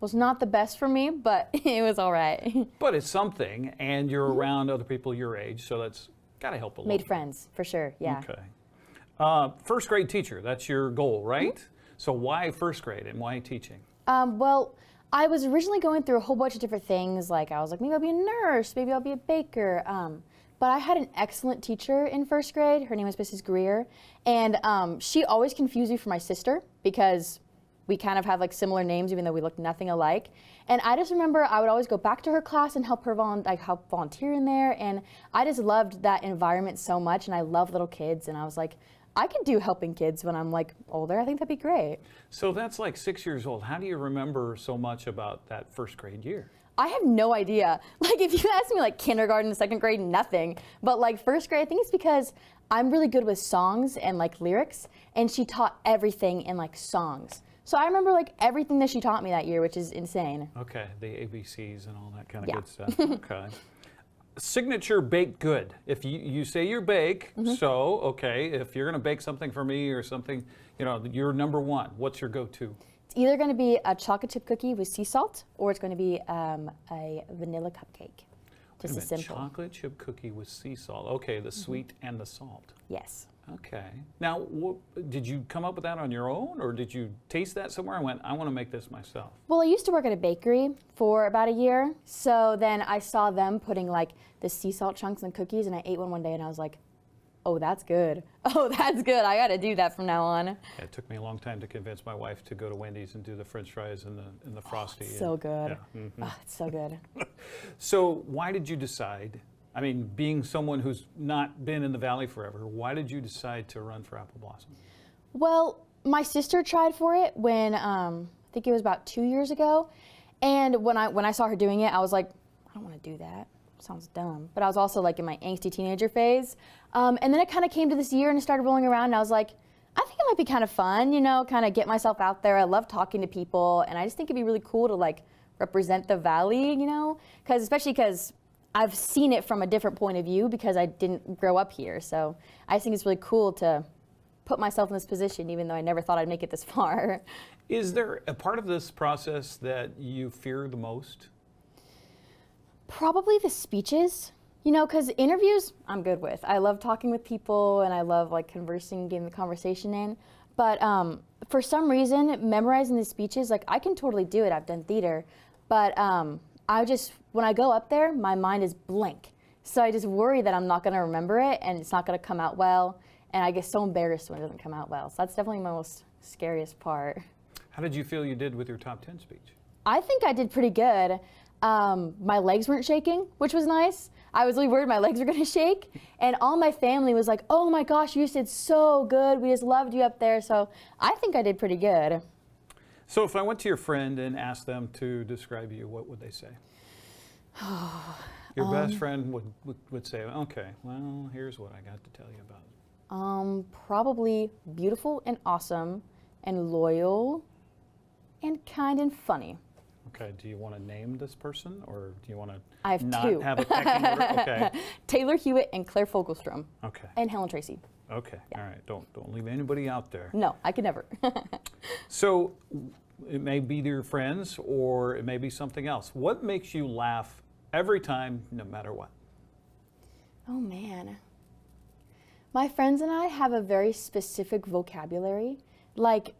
was not the best for me, but it was all right.
But it's something, and you're around other people your age, so that's got to help a little.
Made friends, for sure, yeah.
Okay. First grade teacher, that's your goal, right? So why first grade and why teaching?
Well, I was originally going through a whole bunch of different things. Like I was like, maybe I'll be a nurse, maybe I'll be a baker. But I had an excellent teacher in first grade. Her name was Mrs. Greer. And she always confused me for my sister because we kind of have like similar names even though we look nothing alike. And I just remember I would always go back to her class and help her help volunteer in there. And I just loved that environment so much, and I love little kids. And I was like, I could do helping kids when I'm like older. I think that'd be great.
So that's like 6 years old. How do you remember so much about that first grade year?
I have no idea. Like if you ask me like kindergarten, second grade, nothing. But like first grade, I think it's because I'm really good with songs and like lyrics, and she taught everything in like songs. So I remember like everything that she taught me that year, which is insane.
Okay, the ABCs and all that kind of good stuff. Okay. Signature baked good. If you say you bake, so okay, if you're gonna bake something for me or something, you're number one. What's your go-to?
It's either gonna be a chocolate chip cookie with sea salt, or it's gonna be a vanilla cupcake. Just a simple.
Chocolate chip cookie with sea salt. Okay, the sweet and the salt.
Yes.
Okay. Now, did you come up with that on your own, or did you taste that somewhere and went, I want to make this myself?
Well, I used to work at a bakery for about a year, so then I saw them putting like the sea salt chunks in cookies, and I ate one day, and I was like, oh, that's good. Oh, that's good. I got to do that from now on.
Yeah, it took me a long time to convince my wife to go to Wendy's and do the French fries and the Frosty.
It's so good.
Yeah.
Oh, it's so good.
So why did you decide? I mean, being someone who's not been in the Valley forever, why did you decide to run for Apple Blossom?
Well, my sister tried for it when I think it was about 2 years ago, and when I saw her doing it, I was like, I don't want to do that. Sounds dumb. But I was also like in my angsty teenager phase, and then it kind of came to this year and it started rolling around, and I was like, I think it might be kind of fun, kind of get myself out there. I love talking to people, and I just think it'd be really cool to like represent the Valley, especially because I've seen it from a different point of view because I didn't grow up here. So I just think it's really cool to put myself in this position, even though I never thought I'd make it this far.
Is there a part of this process that you fear the most?
Probably the speeches, because interviews I'm good with. I love talking with people, and I love like conversing, getting the conversation in. But for some reason, memorizing the speeches, like I can totally do it. I've done theater, but when I go up there, my mind is blank. So I just worry that I'm not going to remember it and it's not going to come out well. And I get so embarrassed when it doesn't come out well. So that's definitely my most scariest part.
How did you feel you did with your top 10 speech?
I think I did pretty good. My legs weren't shaking, which was nice. I was really worried my legs were going to shake. And all my family was like, oh my gosh, you did so good. We just loved you up there. So I think I did pretty good.
So if I went to your friend and asked them to describe you, what would they say? Your best friend would say, okay, well, here's what I got to tell you about it.
Probably beautiful and awesome and loyal and kind and funny.
Okay, do you want to name this person, or do you want to
I have
not
two.
have a pecking order? Okay.
Taylor Hewitt and Claire Fogelstrom.
Okay.
And Helen Tracy.
Okay, all right, don't leave anybody out there.
No, I could never.
So it may be your friends, or it may be something else. What makes you laugh every time, no matter what?
Oh man. My friends and I have a very specific vocabulary. Like,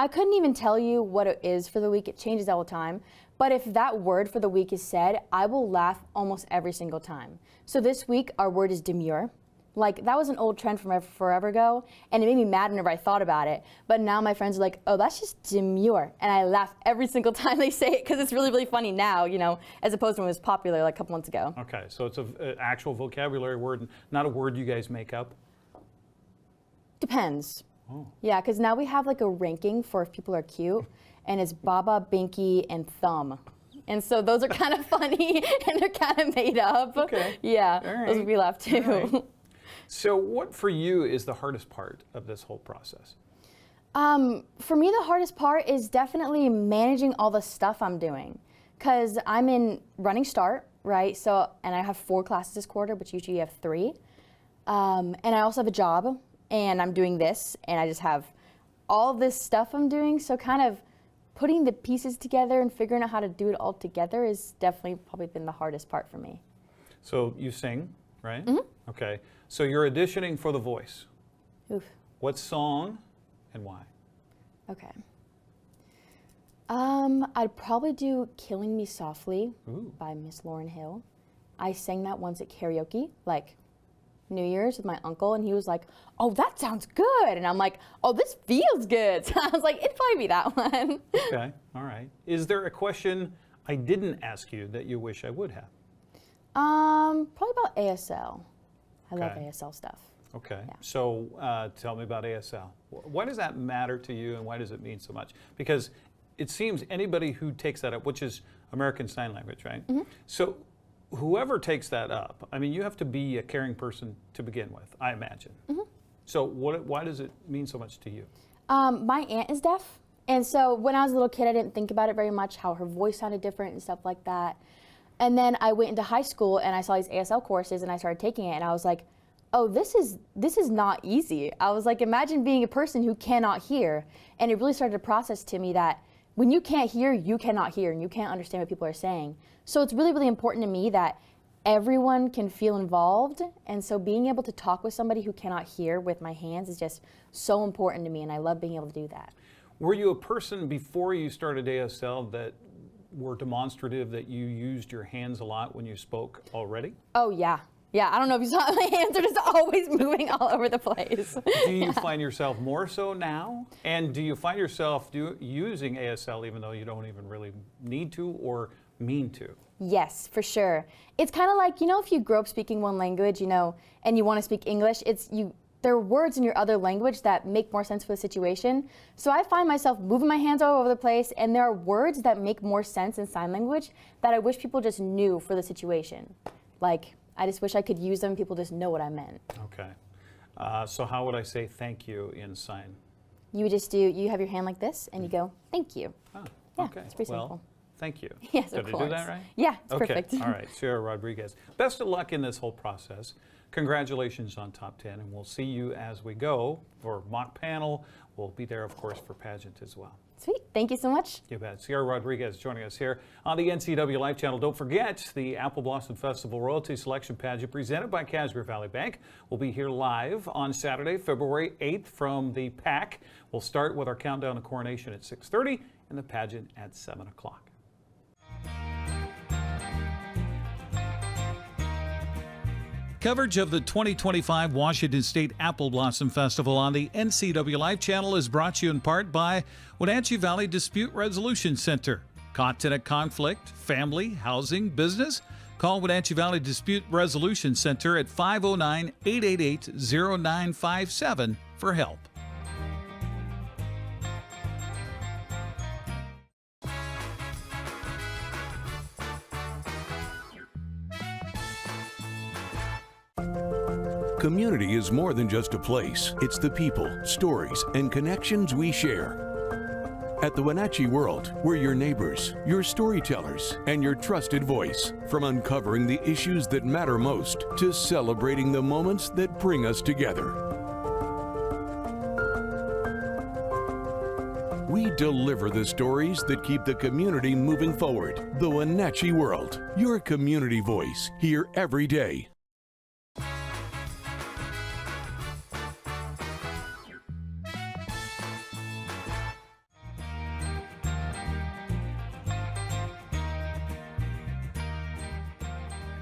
I couldn't even tell you what it is for the week. It changes all the time. But if that word for the week is said, I will laugh almost every single time. So this week, our word is demure. Like, that was an old trend from forever ago, and it made me mad whenever I thought about it. But now my friends are like, oh, that's just demure. And I laugh every single time they say it because it's really, really funny now, you know, as opposed to when it was popular like a couple months ago.
Okay, so it's an actual vocabulary word, not a word you guys make up?
Depends.
Oh.
Yeah, because now we have like a ranking for if people are cute, and it's Baba, Binky, and Thumb. And so those are kind of funny, and they're kind of made up.
Okay.
Yeah,
All right.
those would be laugh too.
All right. So what for you is the hardest part of this whole process?
For me, the hardest part is definitely managing all the stuff I'm doing. Because I'm in running start, right? So, and I have 4 classes this quarter, but usually you have 3. And I also have a job, and I'm doing this, and I just have all this stuff I'm doing. So kind of putting the pieces together and figuring out how to do it all together is definitely probably been the hardest part for me.
So you sing, right?
Mm-hmm.
Okay. So you're auditioning for The Voice.
Oof.
What song and why?
Okay. I'd probably do Killing Me Softly by Miss Lauryn Hill. I sang that once at karaoke, like New Year's with my uncle, and he was like, oh, that sounds good. And I'm like, oh, this feels good. So I was like, it'd probably be that one.
Okay, all right. Is there a question I didn't ask you that you wish I would have?
Probably about ASL. I love
Okay.
ASL stuff.
Okay, so tell me about ASL. Why does that matter to you, and why does it mean so much? Because it seems anybody who takes that up, which is American Sign Language, right?
Mm-hmm.
So whoever takes that up, I mean, you have to be a caring person to begin with, I imagine.
Mm-hmm.
So why does it mean so much to you?
My aunt is deaf, and so when I was a little kid, I didn't think about it very much, how her voice sounded different and stuff like that. And then I went into high school and I saw these ASL courses and I started taking it, and I was like, oh, this is not easy. I was like, imagine being a person who cannot hear. And it really started to process to me that when you can't hear, you cannot hear, and you can't understand what people are saying. So it's really, really important to me that everyone can feel involved. And so being able to talk with somebody who cannot hear with my hands is just so important to me, and I love being able to do that.
Were you a person before you started ASL that were demonstrative, that you used your hands a lot when you spoke already?
Oh, yeah. Yeah, I don't know if you saw my hands are just always moving all over the place.
Do you find yourself more so now? And do you find yourself using ASL even though you don't even really need to or mean to?
Yes, for sure. It's kind of like, you know, if you grow up speaking one language, you know, and you want to speak English, there are words in your other language that make more sense for the situation. So I find myself moving my hands all over the place, and there are words that make more sense in sign language that I wish people just knew for the situation. Like, I just wish I could use them, people just know what I meant.
Okay. So how would I say thank you in sign?
You would just you have your hand like this, and you go, thank you.
Oh,
yeah,
okay.
it's pretty simple.
Thank you.
Yes,
Did
of
I
course.
do that right?
Yeah, it's
okay.
perfect.
All right, Sierra Rodriguez. Best of luck in this whole process. Congratulations on Top 10, and we'll see you as we go for mock panel. We'll be there, of course, for pageant as well.
Sweet. Thank you so much.
You bet. Sierra Rodriguez joining us here on the NCWLIFE channel. Don't forget the Apple Blossom Festival Royalty Selection Pageant presented by Casper Valley Bank. We'll be here live on Saturday, February 8th from the PAC. We'll start with our countdown to coronation at 6:30 and the pageant at 7 o'clock. Coverage of the 2025 Washington State Apple Blossom Festival on the NCWLIFE channel is brought to you in part by Wenatchee Valley Dispute Resolution Center. Caught in a conflict, family, housing, business? Call Wenatchee Valley Dispute Resolution Center at 509-888-0957 for help.
Community is more than just a place. It's the people, stories, and connections we share. At the Wenatchee World, we're your neighbors, your storytellers, and your trusted voice. From uncovering the issues that matter most to celebrating the moments that bring us together. We deliver the stories that keep the community moving forward. The Wenatchee World, your community voice, here every day.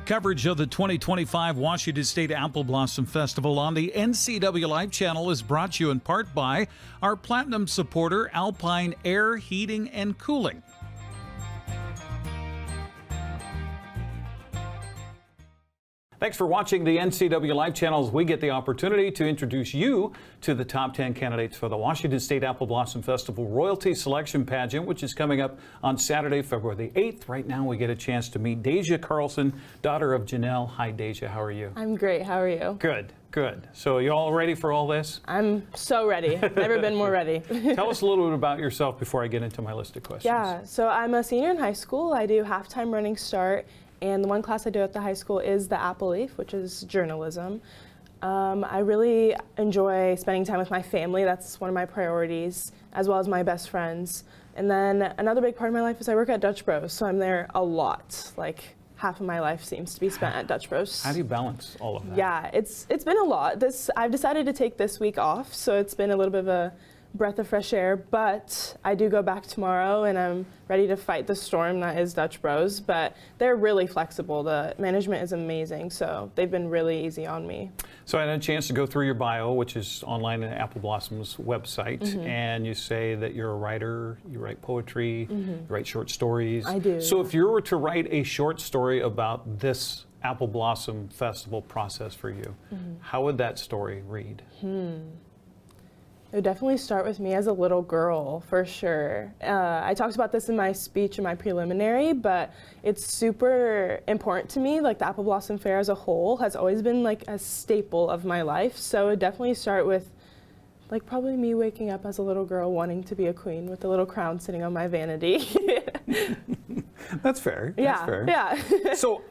Coverage of the 2025 Washington State Apple Blossom Festival on the NCWLIFE channel is brought to you in part by our Platinum supporter, Alpine Air Heating and Cooling. Thanks for watching the NCWLIFE channel as we get the opportunity to introduce you to the top 10 candidates for the Washington State Apple Blossom Festival Royalty Selection Pageant, which is coming up on Saturday, February the 8th. Right now we get a chance to meet Deja Carlson, daughter of Janelle. Hi, Deja. How are you?
I'm great. How are you?
Good, good. So you all ready for all this?
I'm so ready. Never been more ready.
Tell us a little bit about yourself before I get into my list of questions.
Yeah, so I'm a senior in high school. I do halftime running start. And the one class I do at the high school is the NCWLIFE, which is journalism. I really enjoy spending time with my family. That's one of my priorities, as well as my best friends. And then another big part of my life is I work at Dutch Bros, so I'm there a lot. Like half of my life seems to be spent at Dutch Bros.
How do you balance all of that?
Yeah, it's been a lot. I've decided to take this week off, so it's been a little bit of a breath of fresh air, but I do go back tomorrow and I'm ready to fight the storm that is Dutch Bros, but they're really flexible. The management is amazing, so they've been really easy on me.
So I had a chance to go through your bio, which is online at Apple Blossom's website, and you say that you're a writer, you write poetry, you write short stories.
I do.
So if you were to write a short story about this Apple Blossom Festival process for you, how would that story read?
It would definitely start with me as a little girl, for sure. I talked about this in my speech in my preliminary, but it's super important to me. Like the Apple Blossom Fair as a whole has always been like a staple of my life. So it would definitely start with like probably me waking up as a little girl wanting to be a queen with a little crown sitting on my vanity.
That's fair.
Yeah,
That's fair.
yeah.
So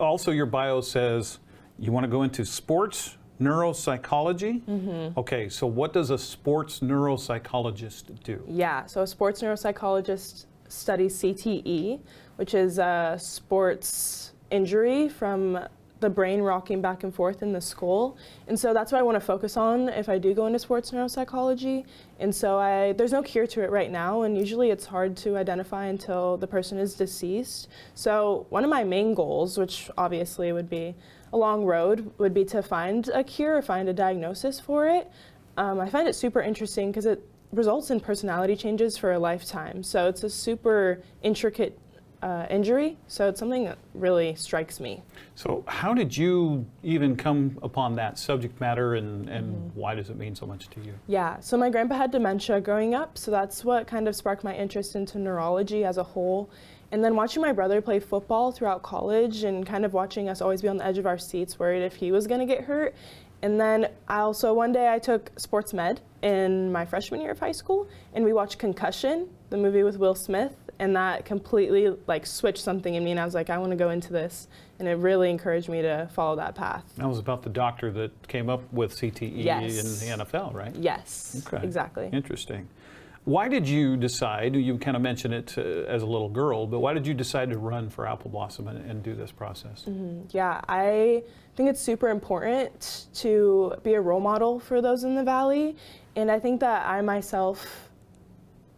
also your bio says you want to go into sports neuropsychology? Okay, so what does a sports neuropsychologist do?
Yeah, so a sports neuropsychologist studies CTE, which is a sports injury from the brain rocking back and forth in the skull. And so that's what I want to focus on if I do go into sports neuropsychology. And so there's no cure to it right now, and usually it's hard to identify until the person is deceased. So one of my main goals, which obviously would be a long road, would be to find a cure or find a diagnosis for it. I find it super interesting because it results in personality changes for a lifetime. So it's a super intricate injury, so it's something that really strikes me.
So how did you even come upon that subject matter, and why does it mean so much to you?
Yeah, so my grandpa had dementia growing up, so that's what kind of sparked my interest into neurology as a whole. And then watching my brother play football throughout college and kind of watching us always be on the edge of our seats worried if he was going to get hurt. And then one day I took sports med in my freshman year of high school, and we watched Concussion, the movie with Will Smith, and that completely like switched something in me, and I was like, I want to go into this, and it really encouraged me to follow that path.
That was about the doctor that came up with CTE in the NFL, right?
Yes,
okay.
Exactly.
Interesting. Why did you decide, you kind of mentioned it as a little girl, but why did you decide to run for Apple Blossom and do this process?
Yeah, I think it's super important to be a role model for those in the Valley, and I think that I myself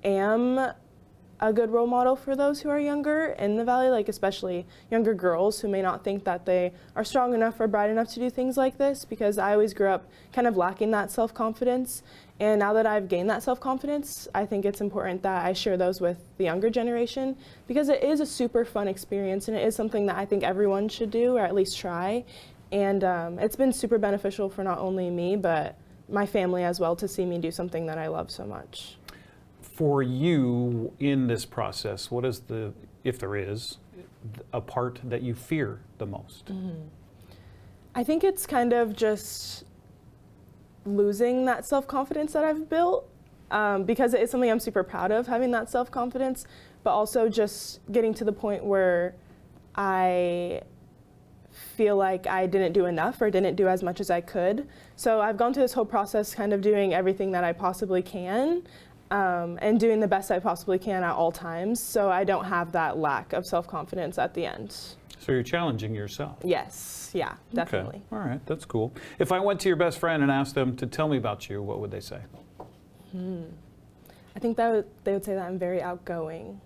am a good role model for those who are younger in the Valley, like especially younger girls who may not think that they are strong enough or bright enough to do things like this, because I always grew up kind of lacking that self-confidence. And now that I've gained that self-confidence, I think it's important that I share those with the younger generation, because it is a super fun experience, and it is something that I think everyone should do, or at least try. And it's been super beneficial for not only me, but my family as well, to see me do something that I love so much.
For you in this process, what is if there is, a part that you fear the most?
I think it's kind of just losing that self-confidence that I've built, because it is something I'm super proud of, having that self-confidence, but also just getting to the point where I feel like I didn't do enough or didn't do as much as I could. So I've gone through this whole process kind of doing everything that I possibly can, and doing the best I possibly can at all times, so I don't have that lack of self-confidence at the end.
So you're challenging yourself?
Yes, yeah, definitely.
Okay. All right, that's cool. If I went to your best friend and asked them to tell me about you, what would they say?
I think they would say that I'm very outgoing.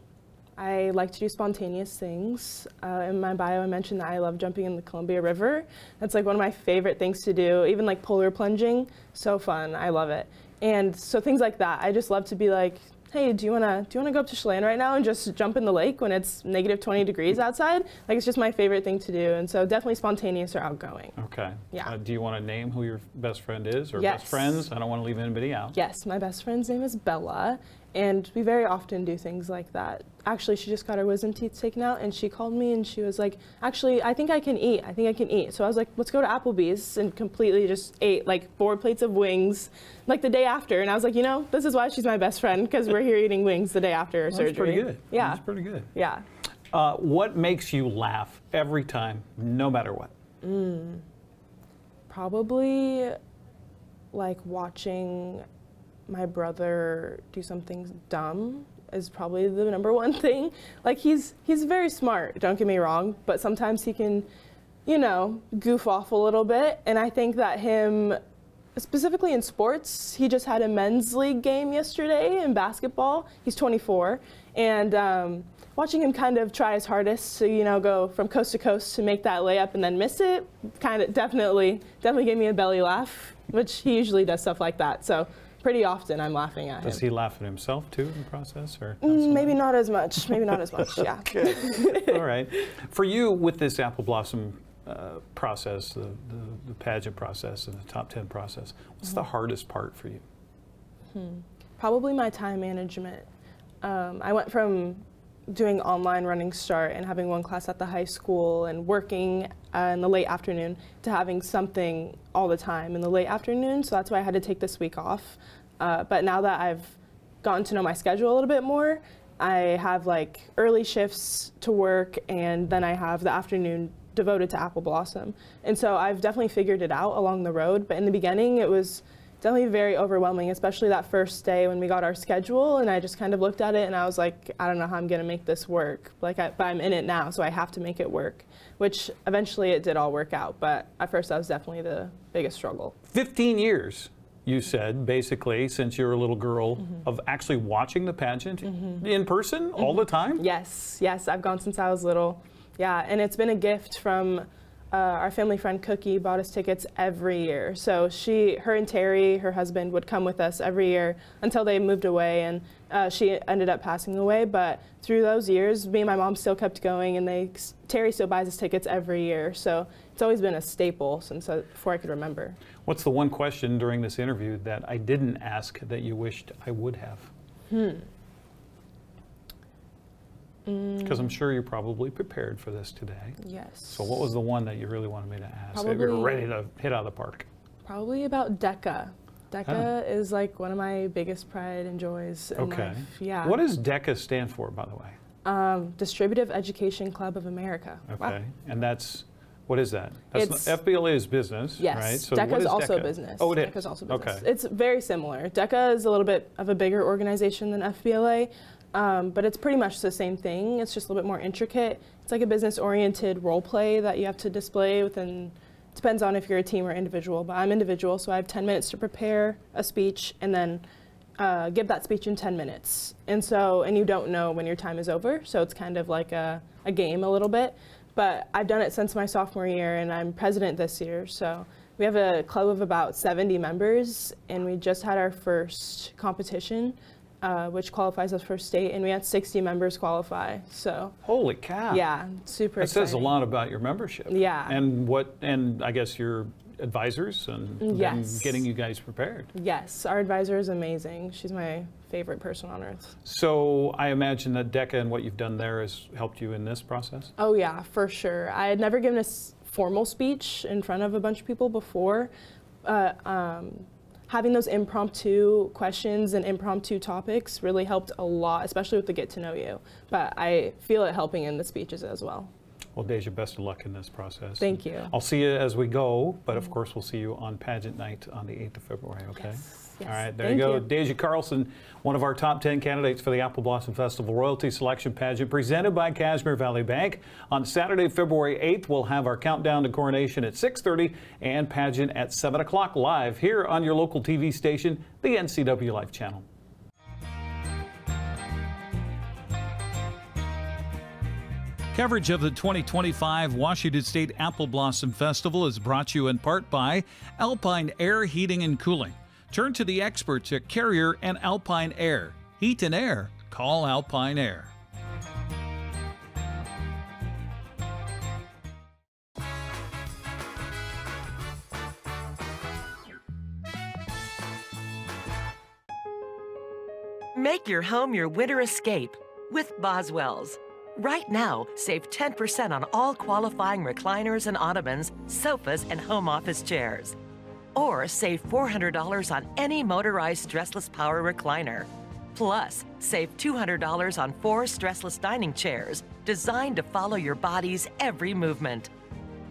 I like to do spontaneous things. In my bio, I mentioned that I love jumping in the Columbia River. That's like one of my favorite things to do. Even like polar plunging, so fun. I love it. And so things like that. I just love to be like, hey, do you wanna go up to Chelan right now and just jump in the lake when it's negative 20 degrees outside? Like, it's just my favorite thing to do. And so definitely spontaneous or outgoing.
Okay.
Yeah.
Do you want to name who your best friend is, or
Yes.
best friends? I don't want to leave anybody out.
Yes, my best friend's name is Bella, and we very often do things like that. Actually, she just got her wisdom teeth taken out, and she called me and she was like, actually, I think I can eat. So I was like, let's go to Applebee's, and completely just ate like 4 plates of wings like the day after. And I was like, this is why she's my best friend, because we're here eating wings the day after her surgery.
That's pretty good.
Yeah.
That's pretty good.
Yeah.
What makes you laugh every time, no matter what?
Probably like watching my brother do something dumb is probably the number one thing. Like, he's very smart, don't get me wrong, but sometimes he can, goof off a little bit. And I think that him, specifically in sports, he just had a men's league game yesterday in basketball. He's 24, and watching him kind of try his hardest to, go from coast to coast to make that layup and then miss it, kind of definitely gave me a belly laugh, which he usually does stuff like that. So pretty often I'm laughing at him.
Does he laugh at himself too in the process, or
maybe not as much? Yeah.
Okay. All right. For you, with this Apple Blossom process, the pageant process and the top 10 process, what's the hardest part for you?
Probably my time management. I went from doing online Running Start and having one class at the high school and working in the late afternoon to having something all the time in the late afternoon. So that's why I had to take this week off. But now that I've gotten to know my schedule a little bit more, I have like early shifts to work, and then I have the afternoon devoted to Apple Blossom. And so I've definitely figured it out along the road. But in the beginning, it was definitely very overwhelming, especially that first day when we got our schedule, and I just kind of looked at it and I was like, I don't know how I'm gonna make this work. But I'm in it now, so I have to make it work, which eventually it did all work out. But at first that was definitely the biggest struggle.
15 years, you said, basically, since you're a little girl, of actually watching the pageant in person all the time?
Yes, I've gone since I was little. Yeah, and it's been a gift from our family friend Cookie bought us tickets every year. So her and Terry, her husband, would come with us every year until they moved away, and she ended up passing away. But through those years, me and my mom still kept going, and Terry still buys us tickets every year. So it's always been a staple since before I could remember.
What's the one question during this interview that I didn't ask that you wished I would have? Because I'm sure you're probably prepared for this today.
Yes.
So what was the one that you really wanted me to ask?
Probably,
that you were ready to hit out of the park.
Probably about DECA. DECA is like one of my biggest pride and joys in life. Yeah.
What does DECA stand for, by the way?
Distributive Education Club of America.
Okay.
Wow.
And what is that? FBLA is business,
yes,
right?
So DECA is also business.
Oh, it is?
DECA is also business.
Okay.
It's very similar. DECA is a little bit of a bigger organization than FBLA. But it's pretty much the same thing. It's just a little bit more intricate. It's like a business-oriented role play that you have to display within. Depends on if you're a team or individual, but I'm individual, so I have 10 minutes to prepare a speech and then give that speech in 10 minutes. And you don't know when your time is over, so it's kind of like a game a little bit. But I've done it since my sophomore year, and I'm president this year, so we have a club of about 70 members, and we just had our first competition, which qualifies us for state, and we had 60 members qualify. So
holy cow!
Yeah, super.
That says a lot about your membership.
Yeah.
And I guess your advisors and getting you guys prepared.
Yes, our advisor is amazing. She's my favorite person on earth.
So I imagine that DECA and what you've done there has helped you in this process?
Oh yeah, for sure. I had never given a formal speech in front of a bunch of people before. Having those impromptu questions and impromptu topics really helped a lot, especially with the get to know you. But I feel it helping in the speeches as well.
Well, Deja, best of luck in this process.
Thank you.
I'll see you as we go, but of course we'll see you on pageant night on the 8th of February, okay?
Yes.
All right, there you go. Deja Carlson, one of our top 10 candidates for the Apple Blossom Festival Royalty Selection Pageant presented by Kashmir Valley Bank. On Saturday, February 8th, we'll have our countdown to coronation at 6:30 and pageant at 7 o'clock live here on your local TV station, the NCWLIFE channel. Coverage of the 2025 Washington State Apple Blossom Festival is brought to you in part by Alpine Air Heating and Cooling. Turn to the experts at Carrier and Alpine Air. Heat and air, call Alpine Air.
Make your home your winter escape with Boswell's. Right now, save 10% on all qualifying recliners and ottomans, sofas, and home office chairs. Or save $400 on any motorized stressless power recliner. Plus, save $200 on 4 stressless dining chairs designed to follow your body's every movement.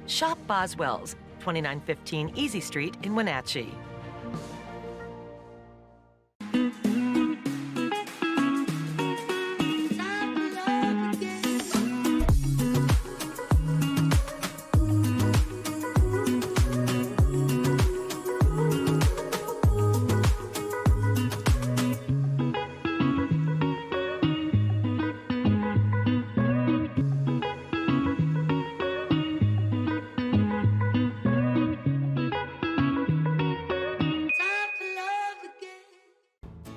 Shop Boswell's, 2915 Easy Street in Wenatchee.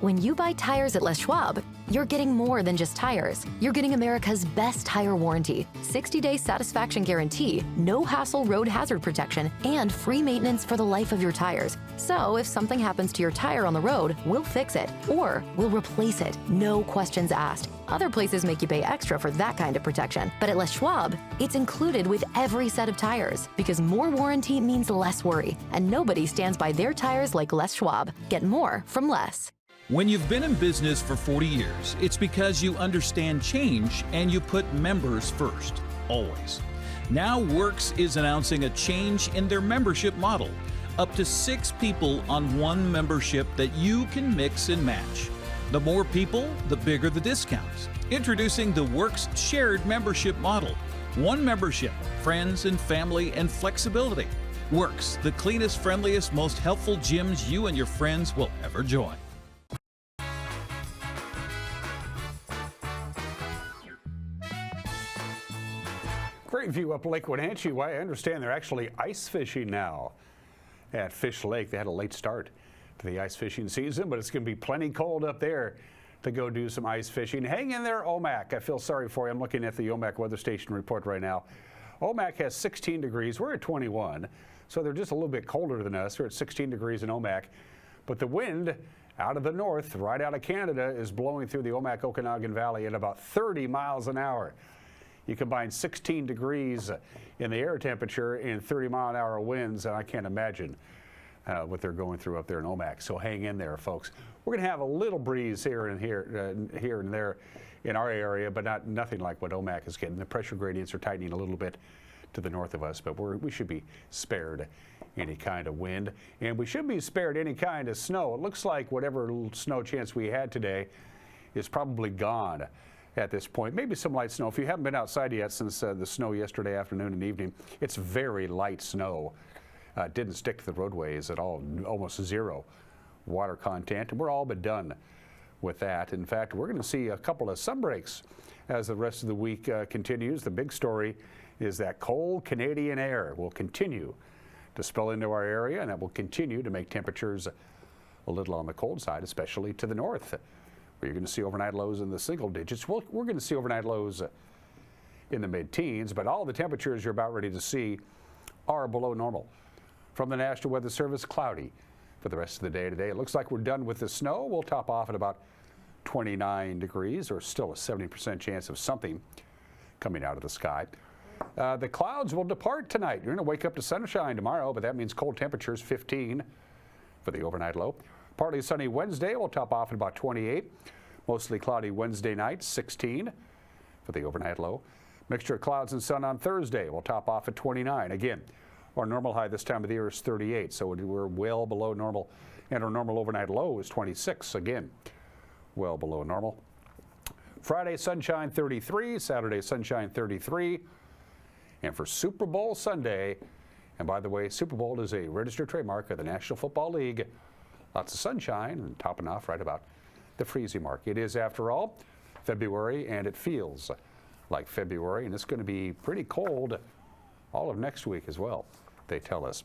When you buy tires at Les Schwab, you're getting more than just tires. You're getting America's best tire warranty, 60-day satisfaction guarantee, no hassle road hazard protection, and free maintenance for the life of your tires. So if something happens to your tire on the road, we'll fix it, or we'll replace it, no questions asked. Other places make you pay extra for that kind of protection, but at Les Schwab, it's included with every set of tires, because more warranty means less worry, and nobody stands by their tires like Les Schwab. Get more from Les.
When you've been in business for 40 years, it's because you understand change and you put members first, always. Now Works is announcing a change in their membership model. Up to 6 people on one membership that you can mix and match. The more people, the bigger the discounts. Introducing the Works shared membership model. One membership, friends and family and flexibility. Works, the cleanest, friendliest, most helpful gyms you and your friends will ever join.
Great view up Lake Wenatchee. Well, I understand they're actually ice fishing now at Fish Lake. They had a late start to the ice fishing season, but it's going to be plenty cold up there to go do some ice fishing. Hang in there, Omak. I feel sorry for you. I'm looking at the Omak weather station report right now. Omak has 16 degrees. We're at 21, so they're just a little bit colder than us. We're at 16 degrees in Omak, but the wind out of the north, right out of Canada, is blowing through the Omak-Okanagan Valley at about 30 miles an hour. You combine 16 degrees in the air temperature and 30-mile-an-hour winds, and I can't imagine what they're going through up there in Omak. So hang in there, folks. We're going to have a little breeze here and there in our area, but nothing like what Omak is getting. The pressure gradients are tightening a little bit to the north of us, but we should be spared any kind of wind, and we should be spared any kind of snow. It looks like whatever little snow chance we had today is probably gone at this point. Maybe some light snow. If you haven't been outside yet since the snow yesterday afternoon and evening, it's very light snow. Didn't stick to the roadways at all, almost zero water content, and we're all but done with that. In fact, we're going to see a couple of sun breaks as the rest of the week continues. The big story is that cold Canadian air will continue to spill into our area, and that will continue to make temperatures a little on the cold side, especially to the north, where you're going to see overnight lows in the single digits. We're going to see overnight lows in the mid-teens, but all the temperatures you're about ready to see are below normal. From the National Weather Service, cloudy for the rest of the day today. It looks like we're done with the snow. We'll top off at about 29 degrees, or still a 70% chance of something coming out of the sky. The clouds will depart tonight. You're going to wake up to sunshine tomorrow, but that means cold temperatures, 15 for the overnight low. Partly sunny Wednesday. We'll top off at about 28. Mostly cloudy Wednesday night, 16 for the overnight low. Mixture of clouds and sun on Thursday. We'll top off at 29. Again, our normal high this time of the year is 38, so we're well below normal. And our normal overnight low is 26. Again, well below normal. Friday, sunshine 33. Saturday, sunshine 33. And for Super Bowl Sunday, and by the way, Super Bowl is a registered trademark of the National Football League. Lots of sunshine and topping off right about the freezing mark. It is, after all, February, and it feels like February, and it's going to be pretty cold all of next week as well, they tell us.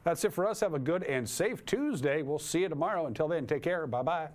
That's it for us. Have a good and safe Tuesday. We'll see you tomorrow. Until then, take care. Bye-bye.